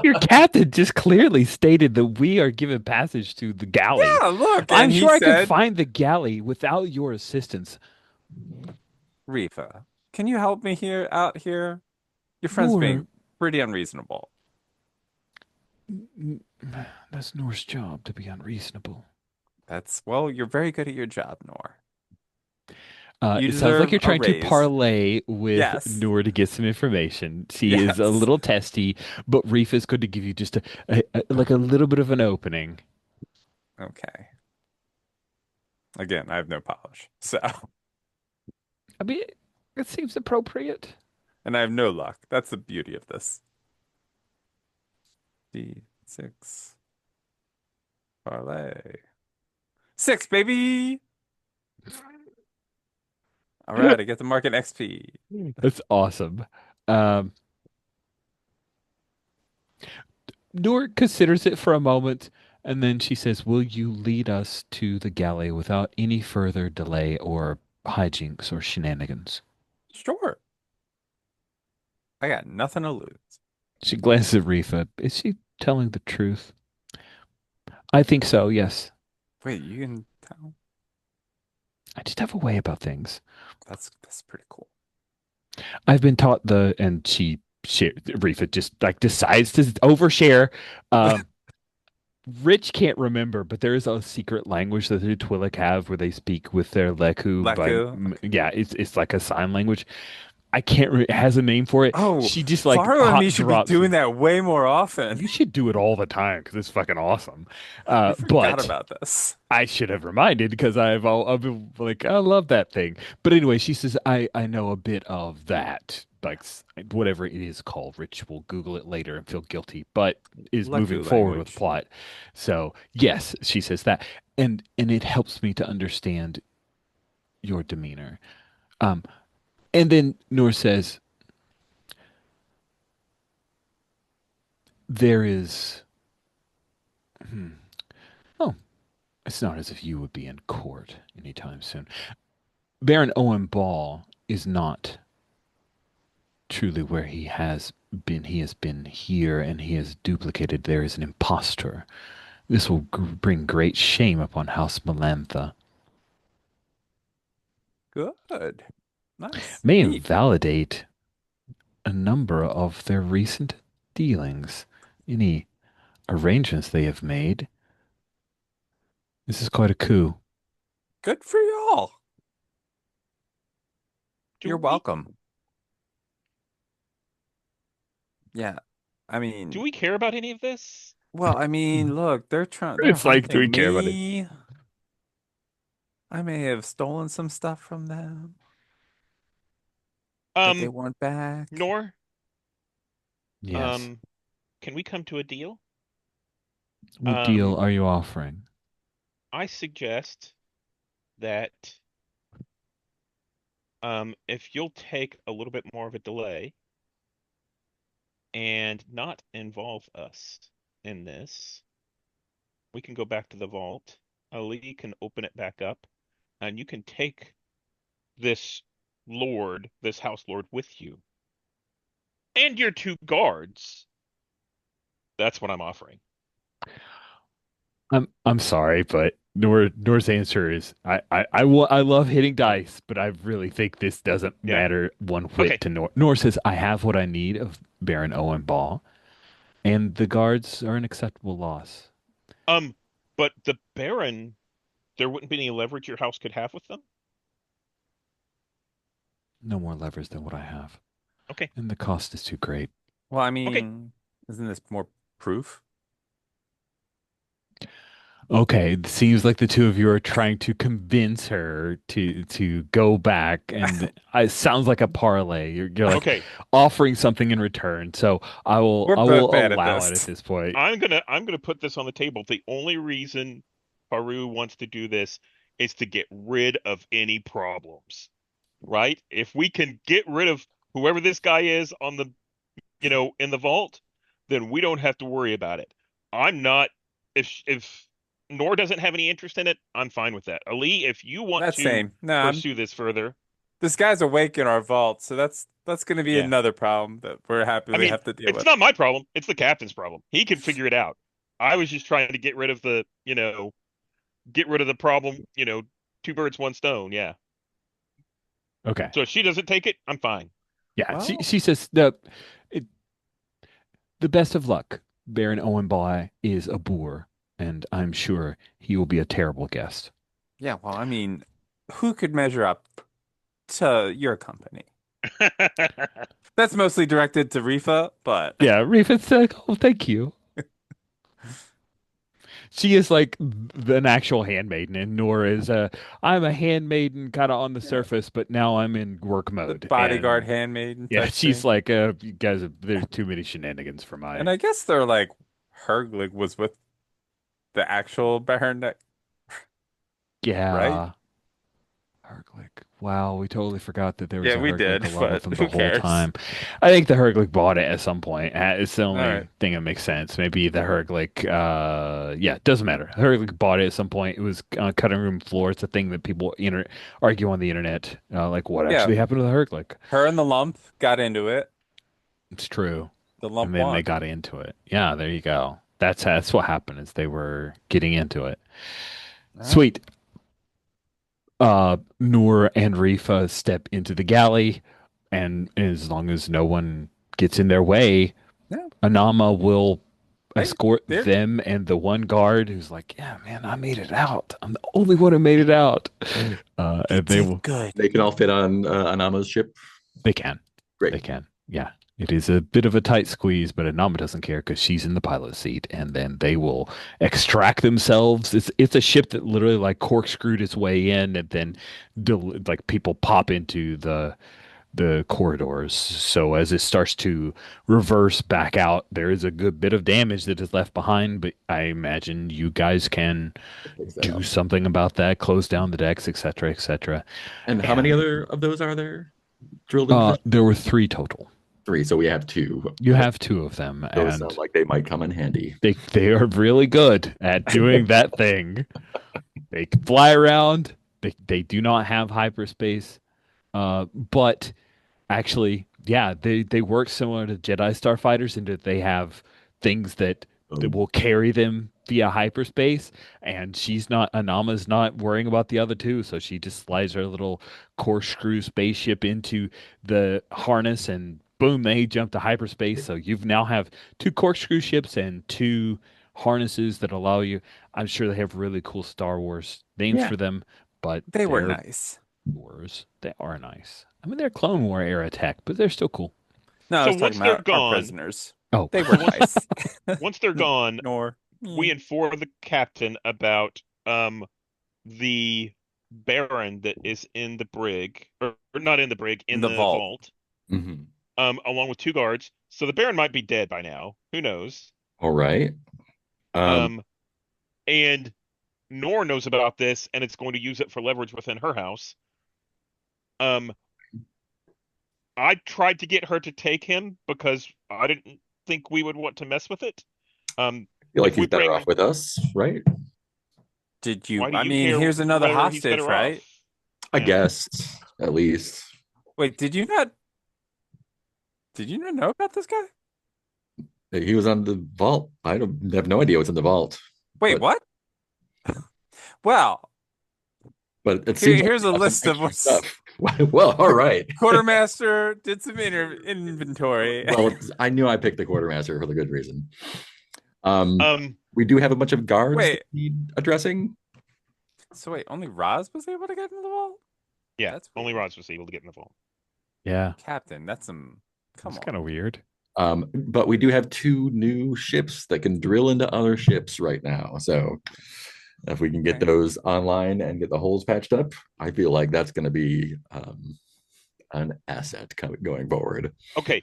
Speaker 1: Your captain just clearly stated that we are given passage to the galley.
Speaker 2: Yeah, look,
Speaker 1: I'm
Speaker 2: and he
Speaker 1: sure I could
Speaker 2: said,
Speaker 1: find the galley without your assistance.
Speaker 2: Rifa, can you help me here out here? Your friend's
Speaker 1: Nor,
Speaker 2: being pretty unreasonable.
Speaker 1: that's Nor's job to be unreasonable.
Speaker 2: Well, you're very good at your job, Nor. You
Speaker 1: It sounds like
Speaker 2: deserve
Speaker 1: you're
Speaker 2: a
Speaker 1: trying to
Speaker 2: raise.
Speaker 1: parlay with
Speaker 2: Yes.
Speaker 1: Noor to get some information. She is a
Speaker 2: Yes.
Speaker 1: little testy, but Reef is going to give you just like a little bit of an opening.
Speaker 2: Okay. Again, I have no polish. So,
Speaker 1: I mean, it seems appropriate.
Speaker 2: and I have no luck. That's the beauty of this. D6 parlay. 6, baby. All right, I get the market XP.
Speaker 1: That's awesome. Um, Noor considers it for a moment, and then she says, "Will you lead us to the galley without any further delay or hijinks or shenanigans?"
Speaker 2: Sure. I got nothing to lose.
Speaker 1: She glances at Rifa. Is she telling the truth? I think so, yes.
Speaker 2: Wait, you can tell?
Speaker 1: I just have a way about things.
Speaker 2: That's pretty cool.
Speaker 1: I've been taught and Rifa just like decides to overshare. Um, Rich can't remember, but there is a secret language that the Twi'lek have where they speak with their Leku
Speaker 2: Leku. Okay.
Speaker 1: yeah, it's like a sign language. I can't it has a name for it.
Speaker 2: Oh,
Speaker 1: She just like
Speaker 2: Faro and
Speaker 1: hot
Speaker 2: me should be
Speaker 1: drops
Speaker 2: doing
Speaker 1: it.
Speaker 2: that way more often.
Speaker 1: You should do it all the time because it's fucking awesome.
Speaker 2: We forgot
Speaker 1: But
Speaker 2: about this.
Speaker 1: I should have reminded because I've been like I love that thing. But anyway, she says I know a bit of that, like whatever it is called. Rich will Google it later and feel guilty, but is moving
Speaker 2: Leku
Speaker 1: forward with the
Speaker 2: language.
Speaker 1: plot. So yes, she says that, and it helps me to understand your demeanor. Um, and then Noor says there is. Hmm, oh, it's not as if you would be in court anytime soon. Baron Owen Ball is not truly where he has been. He has been here and he has duplicated. There is an impostor. This will bring great shame upon House Melantha.
Speaker 2: Good. Nice.
Speaker 1: May
Speaker 2: Neat.
Speaker 1: invalidate a number of their recent dealings. Any arrangements they have made. This is quite a coup.
Speaker 2: Good for y'all.
Speaker 3: Do
Speaker 2: You're
Speaker 3: we-
Speaker 2: welcome. Yeah. I
Speaker 3: Do
Speaker 2: mean,
Speaker 3: we care about any of this?
Speaker 2: well, I mean, look, they're
Speaker 1: It's like, do we
Speaker 2: hunting
Speaker 1: care about it?
Speaker 2: me. I may have stolen some stuff from them, but they want back.
Speaker 3: Nor,
Speaker 1: Yes.
Speaker 3: can we come to a deal?
Speaker 1: What deal are you offering?
Speaker 3: I suggest that if you'll take a little bit more of a delay and not involve us in this, we can go back to the vault. Ali can open it back up, and you can take this this house lord with you. And your 2 guards. That's what I'm offering.
Speaker 1: I'm sorry, but Noor's answer is I love hitting dice, but I really think this doesn't
Speaker 3: Yeah.
Speaker 1: matter one whit
Speaker 3: Okay.
Speaker 1: to Noor. Noor says I have what I need of Baron Owen Ball, and the guards are an acceptable loss.
Speaker 3: But the Baron, there wouldn't be any leverage your house could have with them?
Speaker 1: No more levers than what I have.
Speaker 3: Okay.
Speaker 1: And the cost is too great.
Speaker 2: Well, I
Speaker 3: Okay.
Speaker 2: mean, isn't this more proof?
Speaker 1: Okay, it seems like the two of you are trying to convince her to go back, and it sounds like a parlay. You're like
Speaker 3: Okay.
Speaker 1: offering something in return. So I will
Speaker 2: We're
Speaker 1: I
Speaker 2: both
Speaker 1: will
Speaker 2: bad at
Speaker 1: allow
Speaker 2: this.
Speaker 1: it at this point.
Speaker 3: I'm gonna put this on the table. The only reason Haru wants to do this is to get rid of any problems, right? If we can get rid of whoever this guy is on the, in the vault, then we don't have to worry about it. I'm not, if Nor doesn't have any interest in it, I'm fine with that. Ali, if you want
Speaker 2: That's
Speaker 3: to
Speaker 2: same. No,
Speaker 3: pursue this further,
Speaker 2: this guy's awake in our vault, so that's That's going to be
Speaker 3: Yeah.
Speaker 2: another problem that we're
Speaker 3: I
Speaker 2: happily
Speaker 3: mean,
Speaker 2: have to deal
Speaker 3: it's
Speaker 2: with.
Speaker 3: not my problem. It's the captain's problem. He can figure it out. I was just trying to get rid of get rid of the problem, two birds, one stone. Yeah.
Speaker 1: Okay.
Speaker 3: So if she doesn't take it, I'm fine.
Speaker 1: Yeah. She
Speaker 2: Well,
Speaker 1: she says the best of luck. Baron Owenby is a boor, and I'm sure he will be a terrible guest.
Speaker 2: yeah, well, I mean, who could measure up to your company? That's mostly directed to Rifa, but
Speaker 1: Yeah, Reef like, oh, thank you. She is like an actual handmaiden, and Nora is I'm a handmaiden kind of on the
Speaker 2: yeah,
Speaker 1: surface, but now I'm in work
Speaker 2: the
Speaker 1: mode.
Speaker 2: bodyguard
Speaker 1: And
Speaker 2: handmaiden
Speaker 1: yeah,
Speaker 2: type
Speaker 1: she's
Speaker 2: thing.
Speaker 1: like, you guys, there's too many shenanigans for
Speaker 2: And
Speaker 1: my.
Speaker 2: I guess they're like Herglig was with the actual Baron, right?
Speaker 1: Yeah, Herglick. Wow, we totally forgot that there was
Speaker 2: Yeah,
Speaker 1: a
Speaker 2: we
Speaker 1: Herglick
Speaker 2: did,
Speaker 1: along
Speaker 2: but
Speaker 1: with them the
Speaker 2: who
Speaker 1: whole
Speaker 2: cares?
Speaker 1: time. I think the Herglick bought it at some point. It's the
Speaker 2: All right.
Speaker 1: only thing that makes sense. Maybe the Herglick, yeah, it doesn't matter. Herglick bought it at some point. It was on a cutting room floor. It's a thing that people argue on the internet. Like, what
Speaker 2: Yeah,
Speaker 1: actually happened to the Herglick?
Speaker 2: her and the lump got into it.
Speaker 1: It's true.
Speaker 2: The
Speaker 1: And
Speaker 2: lump
Speaker 1: then they
Speaker 2: won.
Speaker 1: got into it. Yeah, there you go. That's what happened is they were getting into it.
Speaker 2: All right.
Speaker 1: Sweet. Noor and Rifa step into the galley, and as long as no one gets in their way,
Speaker 2: Yeah,
Speaker 1: Anama will
Speaker 2: they
Speaker 1: escort
Speaker 2: they're
Speaker 1: them and the one guard who's like, "Yeah, man, I made it out. I'm the only one who made it out."
Speaker 2: they
Speaker 1: And they
Speaker 2: did
Speaker 1: will.
Speaker 2: good.
Speaker 4: They can all fit on Anama's ship.
Speaker 1: They can.
Speaker 4: Great.
Speaker 1: They can. Yeah. It is a bit of a tight squeeze, but Anama doesn't care because she's in the pilot seat, and then they will extract themselves. It's a ship that literally like corkscrewed its way in, and then like people pop into the corridors. So as it starts to reverse back out, there is a good bit of damage that is left behind, but I imagine you guys can
Speaker 4: Fix that
Speaker 1: do
Speaker 4: up.
Speaker 1: something about that, close down the decks, etc., etc.
Speaker 4: And how many
Speaker 1: And
Speaker 4: other of those are there drilled into the ship?
Speaker 1: there were three total.
Speaker 4: Three, so we have two.
Speaker 1: You have two of them,
Speaker 4: Those sound
Speaker 1: and
Speaker 4: like they might come in handy.
Speaker 1: they are really good at doing that thing. They can fly around. They do not have hyperspace, but actually, yeah, they work similar to Jedi starfighters in that they have things that
Speaker 4: Boom.
Speaker 1: will carry them via hyperspace. And Anama's not worrying about the other two, so she just slides her little corkscrew spaceship into the harness, and boom, they jump to hyperspace. So you've now have two corkscrew ships and two harnesses that allow you. I'm sure they have really cool Star Wars names
Speaker 4: Yeah.
Speaker 1: for them, but
Speaker 2: They were
Speaker 1: they're
Speaker 2: nice.
Speaker 1: Wars. They are nice. I mean, they're Clone War era tech, but they're still cool.
Speaker 2: No, I
Speaker 3: So
Speaker 2: was talking
Speaker 3: once they're
Speaker 2: about our
Speaker 3: gone,
Speaker 2: prisoners.
Speaker 1: Oh,
Speaker 2: They were
Speaker 3: once
Speaker 2: nice.
Speaker 3: once they're gone,
Speaker 2: Nor
Speaker 3: we inform the captain about the Baron that is in the brig, or not in the brig,
Speaker 2: in
Speaker 3: in
Speaker 2: the
Speaker 3: the
Speaker 2: vault.
Speaker 3: vault,
Speaker 4: Mm-hmm.
Speaker 3: along with two guards. So the Baron might be dead by now. Who knows?
Speaker 4: All right. Um,
Speaker 3: Um, and Nor knows about this, and it's going to use it for leverage within her house. Um, I tried to get her to take him because I didn't think we would want to mess with it.
Speaker 4: I feel like
Speaker 3: If we
Speaker 4: he's better off
Speaker 3: bring,
Speaker 4: with us, right?
Speaker 2: Did
Speaker 3: why
Speaker 2: you?
Speaker 3: do
Speaker 2: I
Speaker 3: you
Speaker 2: mean,
Speaker 3: care
Speaker 2: here's another
Speaker 3: whether he's
Speaker 2: hostage,
Speaker 3: better off?
Speaker 2: right?
Speaker 4: I
Speaker 3: Yeah.
Speaker 4: guess, at least.
Speaker 2: Wait, did you not? Did you not know about this guy?
Speaker 4: He was on the vault. I don't have no idea what's in the vault.
Speaker 2: Wait,
Speaker 4: But,
Speaker 2: what? Well,
Speaker 4: but it seems like
Speaker 2: here's
Speaker 4: we
Speaker 2: a
Speaker 4: got some
Speaker 2: list of
Speaker 4: extra
Speaker 2: what's
Speaker 4: stuff. Well, all right.
Speaker 2: quartermaster did some inventory.
Speaker 4: Well, I knew I picked the quartermaster for the good reason. Um,
Speaker 3: Um,
Speaker 4: we do have a bunch of guards that
Speaker 2: Wait,
Speaker 4: need addressing.
Speaker 2: so wait, only Roz was able to get into the vault?
Speaker 3: yeah,
Speaker 2: That's
Speaker 3: only
Speaker 2: weird.
Speaker 3: Roz was able to get in the vault.
Speaker 1: yeah.
Speaker 2: Captain, that's some. Come
Speaker 1: That's
Speaker 2: on.
Speaker 1: kind of weird.
Speaker 4: But we do have two new ships that can drill into other ships right now. So if we can get
Speaker 2: Okay.
Speaker 4: those online and get the holes patched up, I feel like that's going to be an asset going forward.
Speaker 3: Okay.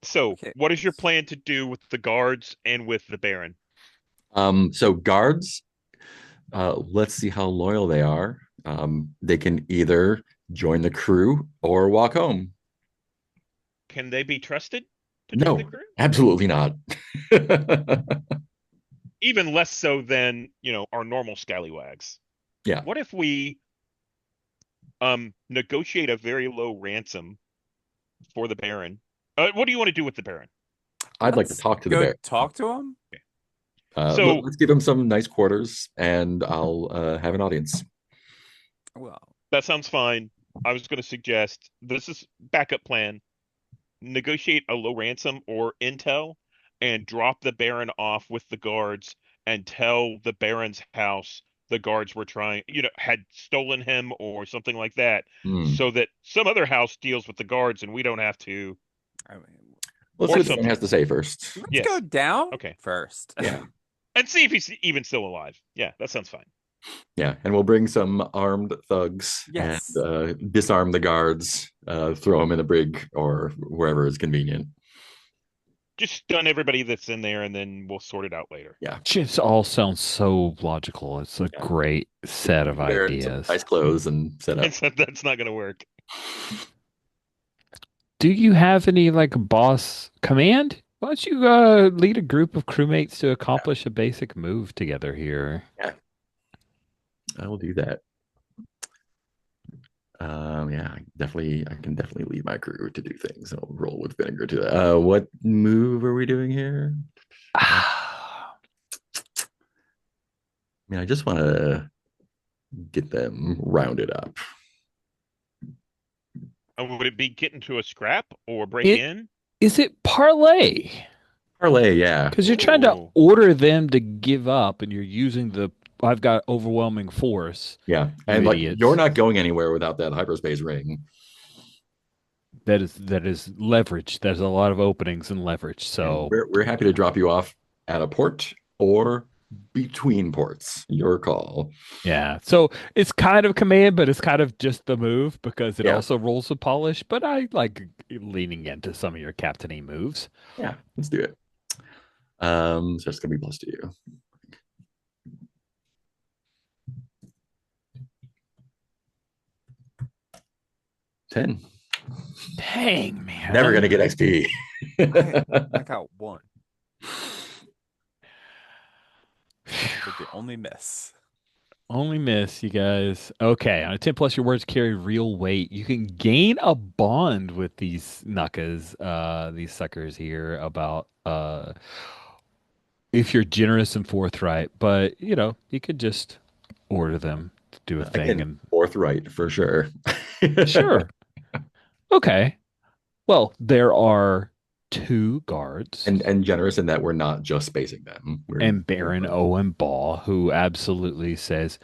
Speaker 3: So,
Speaker 2: Okay.
Speaker 3: what is your plan to do with the guards and with the Baron?
Speaker 4: So guards, let's see how loyal they are. They can either join the crew or walk home.
Speaker 3: Can they be trusted to join the
Speaker 4: No,
Speaker 3: crew?
Speaker 4: absolutely not.
Speaker 3: Even less so than, our normal scallywags.
Speaker 4: Yeah.
Speaker 3: What if we negotiate a very low ransom for the Baron. What do you want to do with the Baron?
Speaker 4: I'd like to
Speaker 2: Let's
Speaker 4: talk to the
Speaker 2: go
Speaker 4: bear.
Speaker 2: talk to him.
Speaker 3: So
Speaker 4: Let's give him some nice quarters, and I'll have an audience.
Speaker 2: Well,
Speaker 3: that sounds fine. I was going to suggest this is backup plan. Negotiate a low ransom or intel and drop the Baron off with the guards and tell the Baron's house the guards were trying, had stolen him or something like that,
Speaker 4: Hmm.
Speaker 3: so that some other house deals with the guards and we don't have to,
Speaker 2: I mean,
Speaker 4: Let's
Speaker 3: or
Speaker 4: see what the man
Speaker 3: something.
Speaker 4: has to say first.
Speaker 2: let's
Speaker 3: Yes.
Speaker 2: go down
Speaker 3: Okay.
Speaker 2: first.
Speaker 4: Yeah.
Speaker 3: And see if he's even still alive. Yeah, that sounds fine.
Speaker 4: Yeah, and we'll bring some armed thugs
Speaker 2: Yes.
Speaker 4: and disarm the guards, throw them in the brig or wherever is convenient.
Speaker 3: Just stun everybody that's in there and then we'll sort it out later.
Speaker 4: Yeah,
Speaker 1: Just all sounds so logical. It's a
Speaker 4: Yeah.
Speaker 1: great set of
Speaker 4: wear some
Speaker 1: ideas.
Speaker 4: nice clothes and set up.
Speaker 3: That's not going to work.
Speaker 1: Do you have any like boss command? Why don't you lead a group of crewmates to accomplish a basic move together here?
Speaker 4: I will do that. Yeah, I can definitely lead my crew to do things. I'll roll with vinegar to that. What move are we doing here?
Speaker 1: Ah,
Speaker 4: I mean, I just want to get them rounded up.
Speaker 3: Would it be get into a scrap or break
Speaker 1: It-
Speaker 3: in?
Speaker 1: is it parlay?
Speaker 4: Parlay, yeah.
Speaker 1: Because you're trying to
Speaker 3: Ooh.
Speaker 1: order them to give up, and you're using the I've got overwhelming force.
Speaker 4: Yeah.
Speaker 1: You
Speaker 4: And like
Speaker 1: idiots.
Speaker 4: you're not going anywhere without that hyperspace ring.
Speaker 1: That is leverage. There's a lot of openings in leverage. So
Speaker 4: And we're happy to drop you off at a port or between ports. Your call.
Speaker 1: yeah. So it's kind of command, but it's kind of just the move because it
Speaker 4: Yeah.
Speaker 1: also rolls with polish. But I like leaning into some of your captaining moves.
Speaker 4: Yeah, let's do it. So it's gonna be plus 2. 10.
Speaker 1: Dang, man.
Speaker 4: Never gonna get XP.
Speaker 2: I got 1. But the only miss.
Speaker 1: Only miss, you guys. Okay, on a 10 plus, your words carry real weight. You can gain a bond with these knuckas, these suckers here about if you're generous and forthright, but you could just order them to do a thing
Speaker 4: Again, forthright for sure.
Speaker 1: sure. Okay. Well, there are 2 guards
Speaker 4: and generous in that we're not just spacing them.
Speaker 1: and Baron Owen Ball, who absolutely says,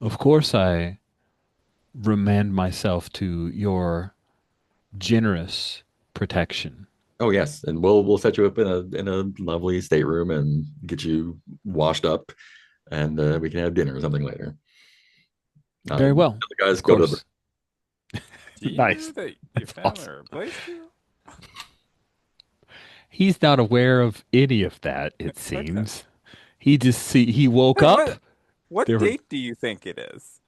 Speaker 1: "Of course I remand myself to your generous protection."
Speaker 4: Oh yes, and we'll set you up in a lovely stateroom and get you washed up, and we can have dinner or something later.
Speaker 1: Very well.
Speaker 4: The guys
Speaker 1: Of
Speaker 4: go to the
Speaker 1: course.
Speaker 2: Do you
Speaker 1: Nice.
Speaker 2: know that your
Speaker 1: That's
Speaker 2: family
Speaker 1: awesome.
Speaker 2: replaced you?
Speaker 1: He's not aware of any of that, it
Speaker 2: Okay.
Speaker 1: seems. He woke
Speaker 2: Hey,
Speaker 1: up.
Speaker 2: What
Speaker 1: There were-
Speaker 2: date do you think it is?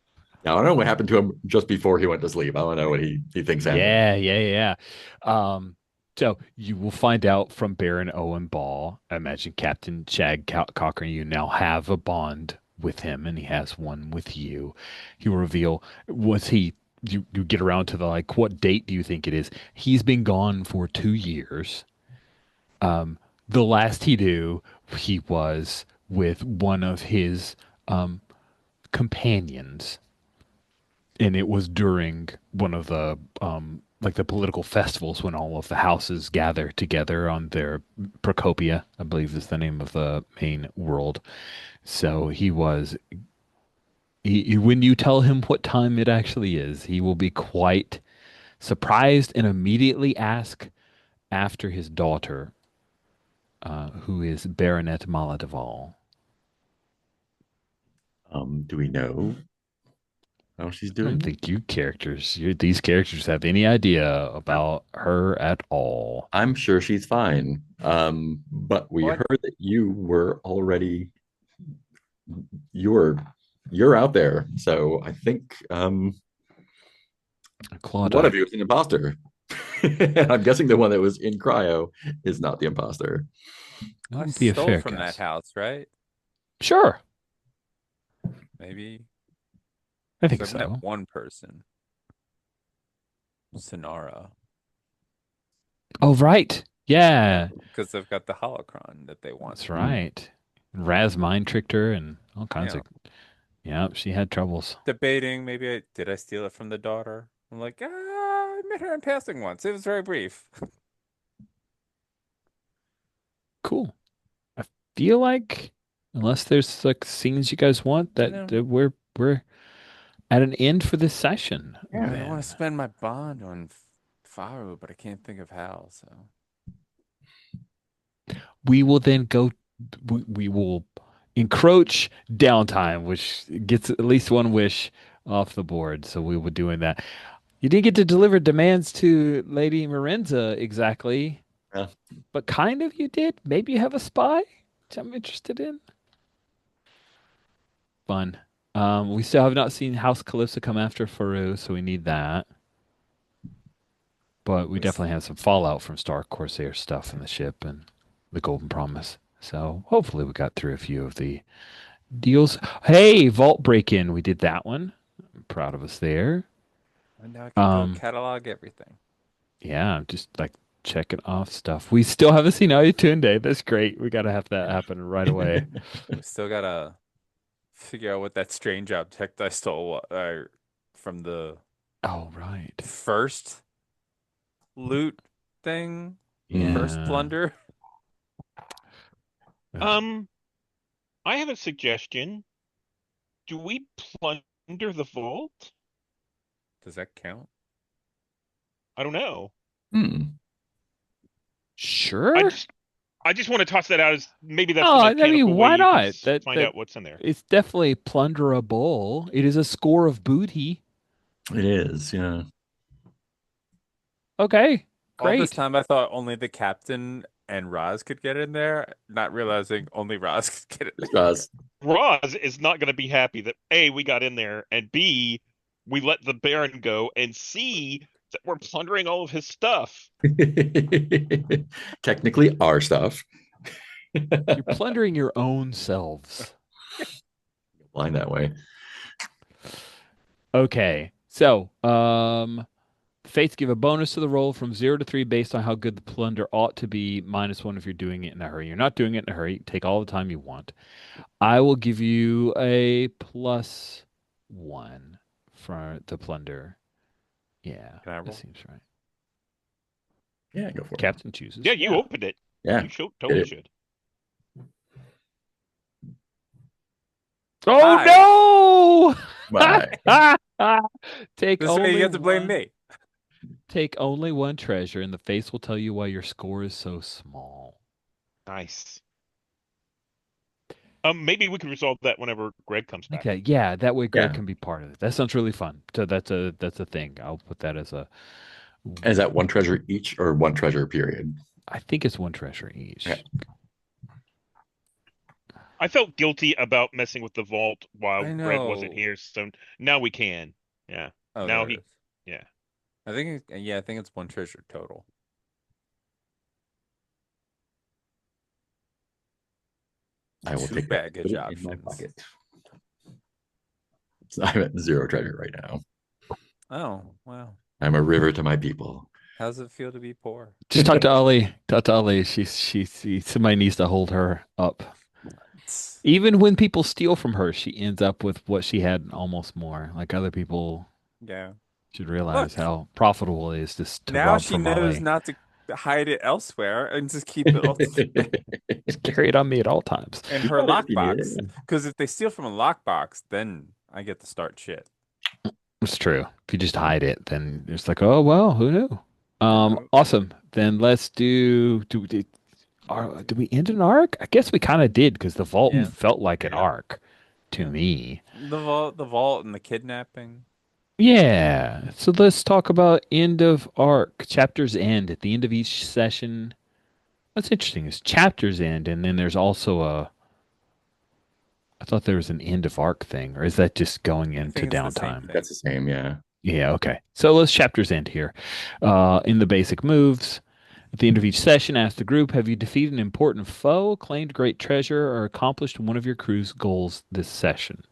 Speaker 4: Now I don't know what happened to him just before he went to sleep. I don't know what he thinks happened.
Speaker 1: Yeah. So you will find out from Baron Owen Ball. I imagine Captain Shag Cochran, you now have a bond with him, and he has one with you. He will reveal, you get around to the like, what date do you think it is? He's been gone for 2 years. The last he knew, he was with one of his companions, and it was during one of the like the political festivals when all of the houses gather together on their Procopia, I believe is the name of the main world. So when you tell him what time it actually is, he will be quite surprised and immediately ask after his daughter, who is Baronet Maladival.
Speaker 4: Do we know how she's
Speaker 1: I don't
Speaker 4: doing?
Speaker 1: think these characters have any idea about her at all.
Speaker 4: I'm sure she's fine. But we
Speaker 2: What?
Speaker 4: heard that you're out there. So I think
Speaker 1: Claude,
Speaker 4: one of you is an imposter. I'm guessing the one that was in cryo is not the imposter.
Speaker 1: that
Speaker 2: I
Speaker 1: would be a
Speaker 2: stole
Speaker 1: fair
Speaker 2: from
Speaker 1: guess.
Speaker 2: that house, right?
Speaker 1: Sure,
Speaker 2: Maybe.
Speaker 1: I think
Speaker 2: I've
Speaker 1: so.
Speaker 2: met one person. Sonara.
Speaker 1: Oh, right. Yeah,
Speaker 2: because they've got the holocron that they want.
Speaker 1: that's right. Raz mind tricked her and all kinds
Speaker 2: Yeah.
Speaker 1: of. Yeah, she had troubles.
Speaker 2: Debating, maybe did I steal it from the daughter? I'm like, I met her in passing once. It was very brief.
Speaker 1: Cool. I feel like, unless there's like scenes you guys want,
Speaker 2: You
Speaker 1: that,
Speaker 2: know,
Speaker 1: that we're at an end for this session.
Speaker 2: yeah, I want to
Speaker 1: Then
Speaker 2: spend my bond on Faru, but I can't think of how. So
Speaker 1: we will then go. We will encroach downtime, which gets at least one wish off the board. So we will be doing that. You didn't get to deliver demands to Lady Marenza exactly,
Speaker 4: Yeah.
Speaker 1: but kind of you did. Maybe you have a spy, which I'm interested in. Fun. We still have not seen House Calypso come after Faru, so we need that. But we
Speaker 2: we s-
Speaker 1: definitely have some fallout from Star Corsair stuff in the ship and the Golden Promise. So hopefully we got through a few of the deals. Hey, Vault Break-In. We did that one. I'm proud of us there.
Speaker 2: and now I can go
Speaker 1: Um,
Speaker 2: catalog everything.
Speaker 1: yeah, just like checking off stuff. We still haven't seen Ayatunde. That's great. We got to have that happen right away.
Speaker 2: We still gotta figure out what that strange object I stole from the
Speaker 1: Oh, right.
Speaker 2: first loot thing, first
Speaker 1: Yeah.
Speaker 2: plunder.
Speaker 1: Ugh.
Speaker 3: Um, I have a suggestion. Do we plunder the vault?
Speaker 2: Does that count?
Speaker 3: I don't know.
Speaker 4: Hmm.
Speaker 3: I
Speaker 1: Sure.
Speaker 3: just I just want to toss that out as maybe that's the
Speaker 1: Oh, I mean,
Speaker 3: mechanical way
Speaker 1: why
Speaker 3: you can
Speaker 1: not? That
Speaker 3: find
Speaker 1: that
Speaker 3: out what's in there.
Speaker 1: it's definitely plunderable. It is a score of booty.
Speaker 4: It is, yeah.
Speaker 1: Okay,
Speaker 2: All this
Speaker 1: great.
Speaker 2: time I thought only the captain and Roz could get in there, not realizing only Roz could get in
Speaker 4: Just
Speaker 2: there.
Speaker 4: us.
Speaker 3: Roz is not going to be happy that A, we got in there, and B, we let the Baron go, and C, that we're plundering all of his stuff.
Speaker 4: Technically, our stuff.
Speaker 1: You're plundering your own selves.
Speaker 4: Line that way.
Speaker 1: Okay, so fates give a bonus to the roll from 0 to 3 based on how good the plunder ought to be, -1 if you're doing it in a hurry. You're not doing it in a hurry. Take all the time you want. I will give you a +1 for the plunder. Yeah,
Speaker 2: Can I
Speaker 1: that
Speaker 2: roll?
Speaker 1: seems right.
Speaker 4: Yeah, go for it.
Speaker 1: Captain chooses.
Speaker 3: Yeah, you
Speaker 1: Yeah.
Speaker 3: opened it.
Speaker 4: Yeah,
Speaker 3: You should,
Speaker 4: did
Speaker 3: totally
Speaker 4: it.
Speaker 3: should.
Speaker 2: Hi.
Speaker 1: Oh
Speaker 4: Bye.
Speaker 1: no! Take
Speaker 2: This way you
Speaker 1: only
Speaker 2: have to blame
Speaker 1: one.
Speaker 2: me.
Speaker 1: Take only one treasure, and the face will tell you why your score is so small.
Speaker 3: Nice. Maybe we can resolve that whenever Greg comes back.
Speaker 1: Okay, yeah, that way Greg
Speaker 4: Yeah.
Speaker 1: can be part of it. That sounds really fun. So that's a thing. I'll put that as a.
Speaker 4: Is that one treasure each or one treasure period?
Speaker 1: I think it's one treasure
Speaker 4: Okay.
Speaker 1: each.
Speaker 3: I felt guilty about messing with the vault while
Speaker 2: I
Speaker 3: Greg wasn't
Speaker 2: know.
Speaker 3: here, so now we can. Yeah.
Speaker 2: Oh,
Speaker 3: Now
Speaker 2: there it
Speaker 3: he,
Speaker 2: is.
Speaker 3: yeah.
Speaker 2: Yeah, I think it's one treasure total.
Speaker 4: I will
Speaker 2: Two
Speaker 4: take that. Put
Speaker 2: baggage
Speaker 4: it in my
Speaker 2: options.
Speaker 4: pocket. So I'm at 0 treasure right now.
Speaker 2: Oh, wow.
Speaker 4: I'm a river to my people.
Speaker 2: How does it feel to be poor?
Speaker 1: Just talk to Ali. Talk to Ali. Somebody needs to hold her up. Even when people steal from her, she ends up with what she had and almost more. Like other people
Speaker 2: Yeah.
Speaker 1: should realize
Speaker 2: Look,
Speaker 1: how profitable it is to
Speaker 2: now
Speaker 1: rob
Speaker 2: she
Speaker 1: from
Speaker 2: knows
Speaker 1: Ali.
Speaker 2: not to hide it elsewhere and just keep it all
Speaker 1: Just carry it on me at all times.
Speaker 2: in
Speaker 4: You
Speaker 2: her
Speaker 4: got it if you need
Speaker 2: lockbox.
Speaker 4: it.
Speaker 2: Because if they steal from a lockbox, then I get to start shit.
Speaker 1: It's true. If you just hide it, then it's like, oh well, who knew?
Speaker 2: Nope.
Speaker 1: Awesome. Then let's did we end an arc? I guess we kind of did because the vault
Speaker 2: Yeah.
Speaker 1: felt like an
Speaker 4: Yeah.
Speaker 1: arc to me.
Speaker 2: The vault, and the kidnapping.
Speaker 1: Yeah. So let's talk about end of arc. Chapters end at the end of each session. What's interesting is chapters end, and then there's also a. I thought there was an end of arc thing, or is that just going
Speaker 2: I
Speaker 1: into
Speaker 2: think it's the same
Speaker 1: downtime?
Speaker 2: thing.
Speaker 4: That's the same, yeah.
Speaker 1: Yeah, okay. So let's chapters end here. In the basic moves, at the end of each session, ask the group, have you defeated an important foe, claimed great treasure, or accomplished one of your crew's goals this session?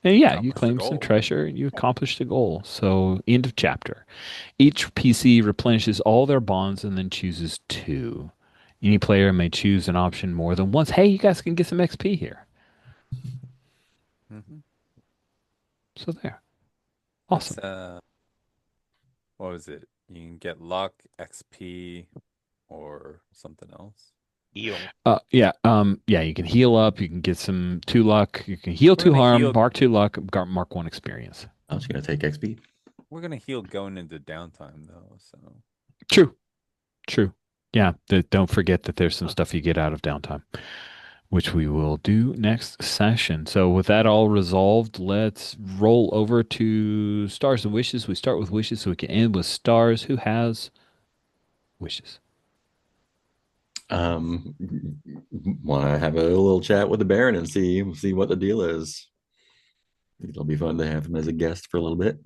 Speaker 1: And yeah, you
Speaker 2: Accomplish the
Speaker 1: claim some
Speaker 2: goal.
Speaker 1: treasure and you accomplish the goal. So, end of chapter. Each PC replenishes all their bonds and then chooses two. Any player may choose an option more than once. Hey, you guys can get some XP here.
Speaker 2: Hmm.
Speaker 1: So there.
Speaker 2: It's
Speaker 1: Awesome.
Speaker 2: what was it? You can get luck, XP, or something else.
Speaker 3: Eel.
Speaker 1: Yeah, you can heal up, you can get some two luck, you can heal
Speaker 2: We're
Speaker 1: two
Speaker 2: gonna
Speaker 1: harm,
Speaker 2: heal.
Speaker 1: mark two luck, mark one experience.
Speaker 4: I was gonna take XP.
Speaker 2: We're gonna heal going into downtime though. So
Speaker 1: True. True. Yeah, don't forget that there's some stuff you get out of downtime, which we will do next session. So with that all resolved, let's roll over to stars and wishes. We start with wishes so we can end with stars. Who has wishes?
Speaker 4: Um, Want to have a little chat with the Baron and see what the deal is. I think it'll be fun to have him as a guest for a little bit.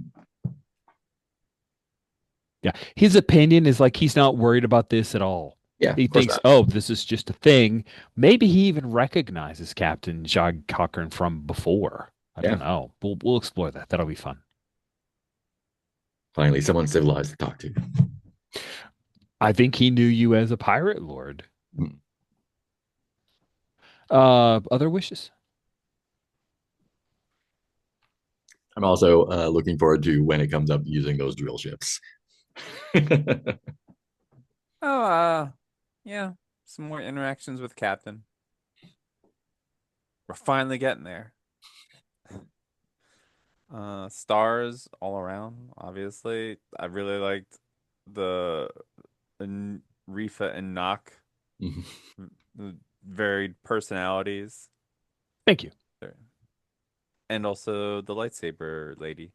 Speaker 1: Yeah, his opinion is like he's not worried about this at all.
Speaker 4: Yeah,
Speaker 1: He
Speaker 4: of course
Speaker 1: thinks,
Speaker 4: not.
Speaker 1: oh, this is just a thing. Maybe he even recognizes Captain Jog Cochran from before. I
Speaker 4: Yeah,
Speaker 1: don't know. We'll explore that. That'll be fun.
Speaker 4: finally someone civilized to talk to.
Speaker 1: I think he knew you as a pirate lord.
Speaker 4: Mm.
Speaker 1: Other wishes?
Speaker 4: I'm also looking forward to when it comes up using those drill ships.
Speaker 2: oh yeah, some more interactions with Captain. We're finally getting there. Stars all around, obviously. I really liked the Rifa and Nock, varied personalities.
Speaker 1: Thank you.
Speaker 2: And also the lightsaber lady.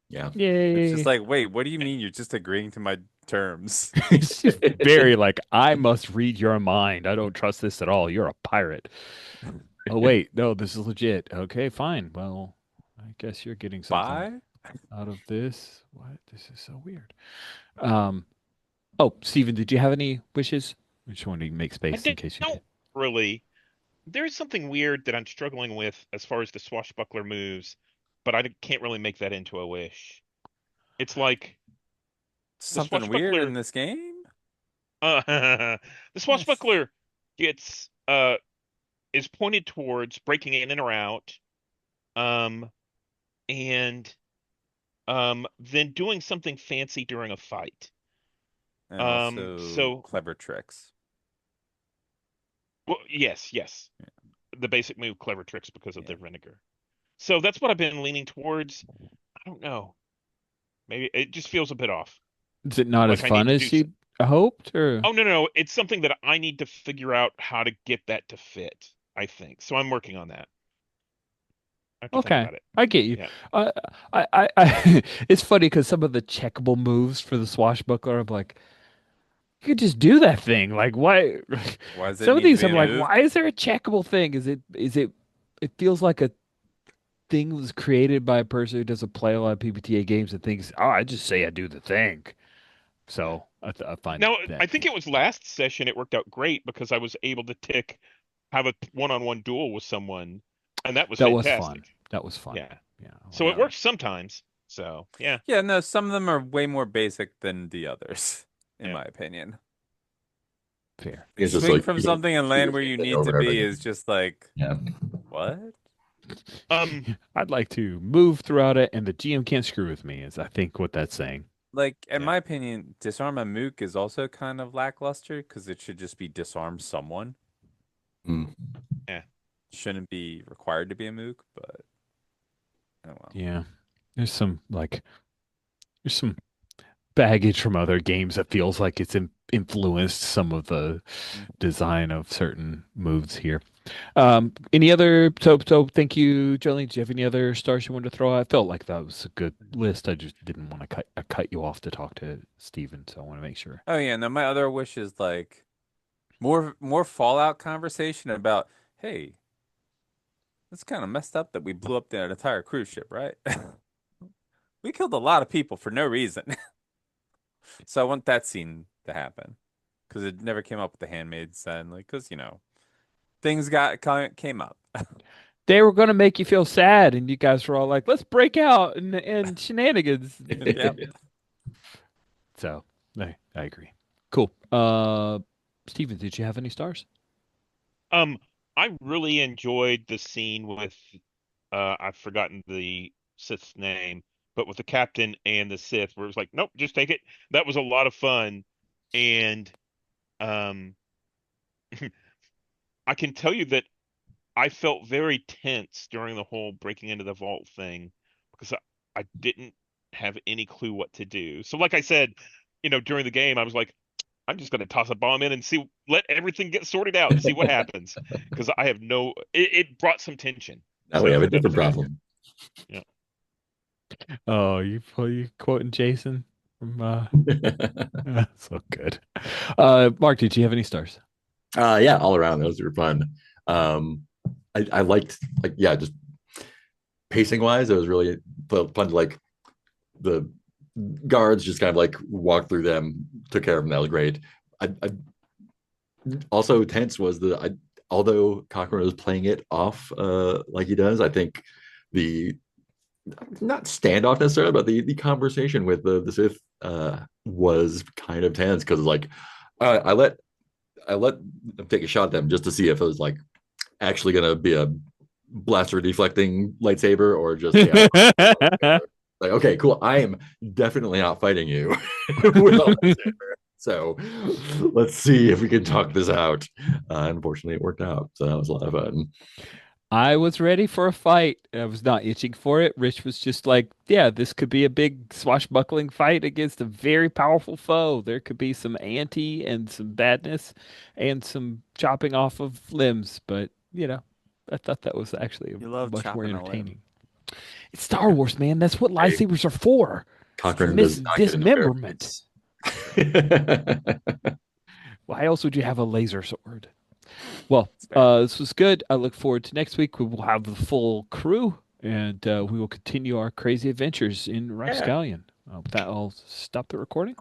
Speaker 4: Yeah.
Speaker 2: It's just
Speaker 1: Yay.
Speaker 2: like, wait, what do you mean you're just agreeing to my terms?
Speaker 1: It's just very like, I must read your mind. I don't trust this at all. You're a pirate. Oh, wait. No, this is legit. Okay, fine. Well, I guess you're getting something
Speaker 2: Bye?
Speaker 1: out of this. What? This is so weird. Um, oh, Steven, did you have any wishes? I just wanted to make
Speaker 3: I
Speaker 1: space in case you
Speaker 3: don't
Speaker 1: did.
Speaker 3: really. There's something weird that I'm struggling with as far as the swashbuckler moves, but can't really make that into a wish. It's like the
Speaker 2: Something weird in
Speaker 3: swashbuckler,
Speaker 2: this game?
Speaker 3: the
Speaker 2: Yes.
Speaker 3: swashbuckler gets is pointed towards breaking in or out, um, and then doing something fancy during a fight.
Speaker 2: And also
Speaker 3: So
Speaker 2: clever tricks.
Speaker 3: well, yes, the basic move, clever tricks because of the vinegar. So that's what I've been leaning towards. I don't know. Maybe it just feels a bit off.
Speaker 1: Is it not as
Speaker 3: Like I need
Speaker 1: fun
Speaker 3: to
Speaker 1: as
Speaker 3: do.
Speaker 1: you hoped, or?
Speaker 3: Oh no, it's something that I need to figure out how to get that to fit, I think. So I'm working on that. I have to think
Speaker 1: Okay,
Speaker 3: about it.
Speaker 1: I get you.
Speaker 3: Yeah.
Speaker 1: Uh, it's funny because some of the checkable moves for the swashbuckler, I'm like, you could just do that thing. Like, why?
Speaker 2: Why does it
Speaker 1: Some of
Speaker 2: need to
Speaker 1: these,
Speaker 2: be
Speaker 1: I'm
Speaker 2: a
Speaker 1: like,
Speaker 2: move?
Speaker 1: why is there a checkable thing? Is it? It feels like a thing was created by a person who doesn't play a lot of PBTA games and thinks, oh, I just say I do the thing. So I find
Speaker 3: Now,
Speaker 1: that
Speaker 3: I think it was last session it worked out great because I was able to have a one-on-one duel with someone, and that was
Speaker 1: that was fun.
Speaker 3: fantastic.
Speaker 1: That was fun.
Speaker 3: Yeah.
Speaker 1: Yeah, I
Speaker 3: So
Speaker 1: like
Speaker 3: it
Speaker 2: Yeah.
Speaker 1: that.
Speaker 3: works sometimes. So yeah,
Speaker 2: Yeah, no, some of them are way more basic than the others, in
Speaker 3: yeah.
Speaker 2: my opinion.
Speaker 1: Fair.
Speaker 2: Like
Speaker 4: It's just
Speaker 2: swing
Speaker 4: like
Speaker 2: from something and
Speaker 4: shoot
Speaker 2: land
Speaker 4: the
Speaker 2: where
Speaker 4: same
Speaker 2: you
Speaker 4: thing
Speaker 2: need
Speaker 4: over
Speaker 2: to
Speaker 4: and over
Speaker 2: be is
Speaker 4: again.
Speaker 2: just like,
Speaker 4: Yeah.
Speaker 2: what?
Speaker 3: Um,
Speaker 1: I'd like to move throughout it, and the GM can't screw with me. Is I think what that's saying.
Speaker 2: Like, in
Speaker 3: yeah.
Speaker 2: my opinion, disarm a mook is also kind of lackluster because it should just be disarm someone.
Speaker 4: Mm.
Speaker 3: Yeah.
Speaker 2: Shouldn't be required to be a mook, but oh well.
Speaker 1: Yeah, there's some like there's some baggage from other games that feels like it's influenced some of the
Speaker 2: Mm.
Speaker 1: design of certain moves here. Any other? So thank you, Jolene. Do you have any other stars you wanted to throw out? I felt like that was a good list. I just didn't want to cut you off to talk to Steven, so I want to make sure.
Speaker 2: Oh yeah, no, my other wish is like more Fallout conversation about, hey, it's kind of messed up that we blew up that entire cruise ship, right? We killed a lot of people for no reason. So I want that scene to happen because it never came up with the handmaids and like because things came up.
Speaker 1: They were going to make you feel sad, and you guys were all like, "Let's break out and shenanigans." And
Speaker 2: Yep.
Speaker 1: so, I agree. Cool. Steven, did you have any stars?
Speaker 3: Um, I really enjoyed the scene with I've forgotten the Sith's name, but with the captain and the Sith, where it was like, nope, just take it. That was a lot of fun, and um, I can tell you that I felt very tense during the whole breaking into the vault thing because I didn't have any clue what to do. So, like I said, during the game, I was like, I'm just going to toss a bomb in and see, let everything get sorted out and see what happens because I have no. It brought some tension.
Speaker 4: Now we have a
Speaker 3: That
Speaker 4: different
Speaker 3: was good.
Speaker 4: problem.
Speaker 3: Yeah.
Speaker 1: Oh, you quoting Jason from so good. Mark, did you have any stars?
Speaker 4: Yeah, all around those were fun. I liked like yeah, just pacing wise, it was really fun to like the guards just kind of like walked through them, took care of them. That was great. I also tense was although Cochran was playing it off like he does, I think the not standoff necessarily, but the conversation with the Sith was kind of tense because like I let them take a shot at them just to see if it was like actually gonna be a blaster deflecting lightsaber or just yeah, like okay, cool. I am definitely not fighting you with a lightsaber. So let's see if we can talk this out. Unfortunately, it worked out. So that was a lot of fun.
Speaker 1: I was ready for a fight. I was not itching for it. Rich was just like, yeah, this could be a big swashbuckling fight against a very powerful foe. There could be some ante and some badness and some chopping off of limbs. But, I thought that was actually
Speaker 2: You love
Speaker 1: much more
Speaker 2: chopping a limb.
Speaker 1: entertaining. It's Star Wars, man. That's what
Speaker 4: Hey,
Speaker 1: lightsabers are for.
Speaker 4: Cochran does
Speaker 1: Mis
Speaker 4: not get
Speaker 1: dismemberment.
Speaker 4: interference.
Speaker 1: Why else would you have a laser sword? Well,
Speaker 2: It's fair.
Speaker 1: this was good. I look forward to next week. We will have the full crew, and we will continue our crazy adventures in
Speaker 4: Yeah.
Speaker 1: Rapscallion. With that, I'll stop the recording.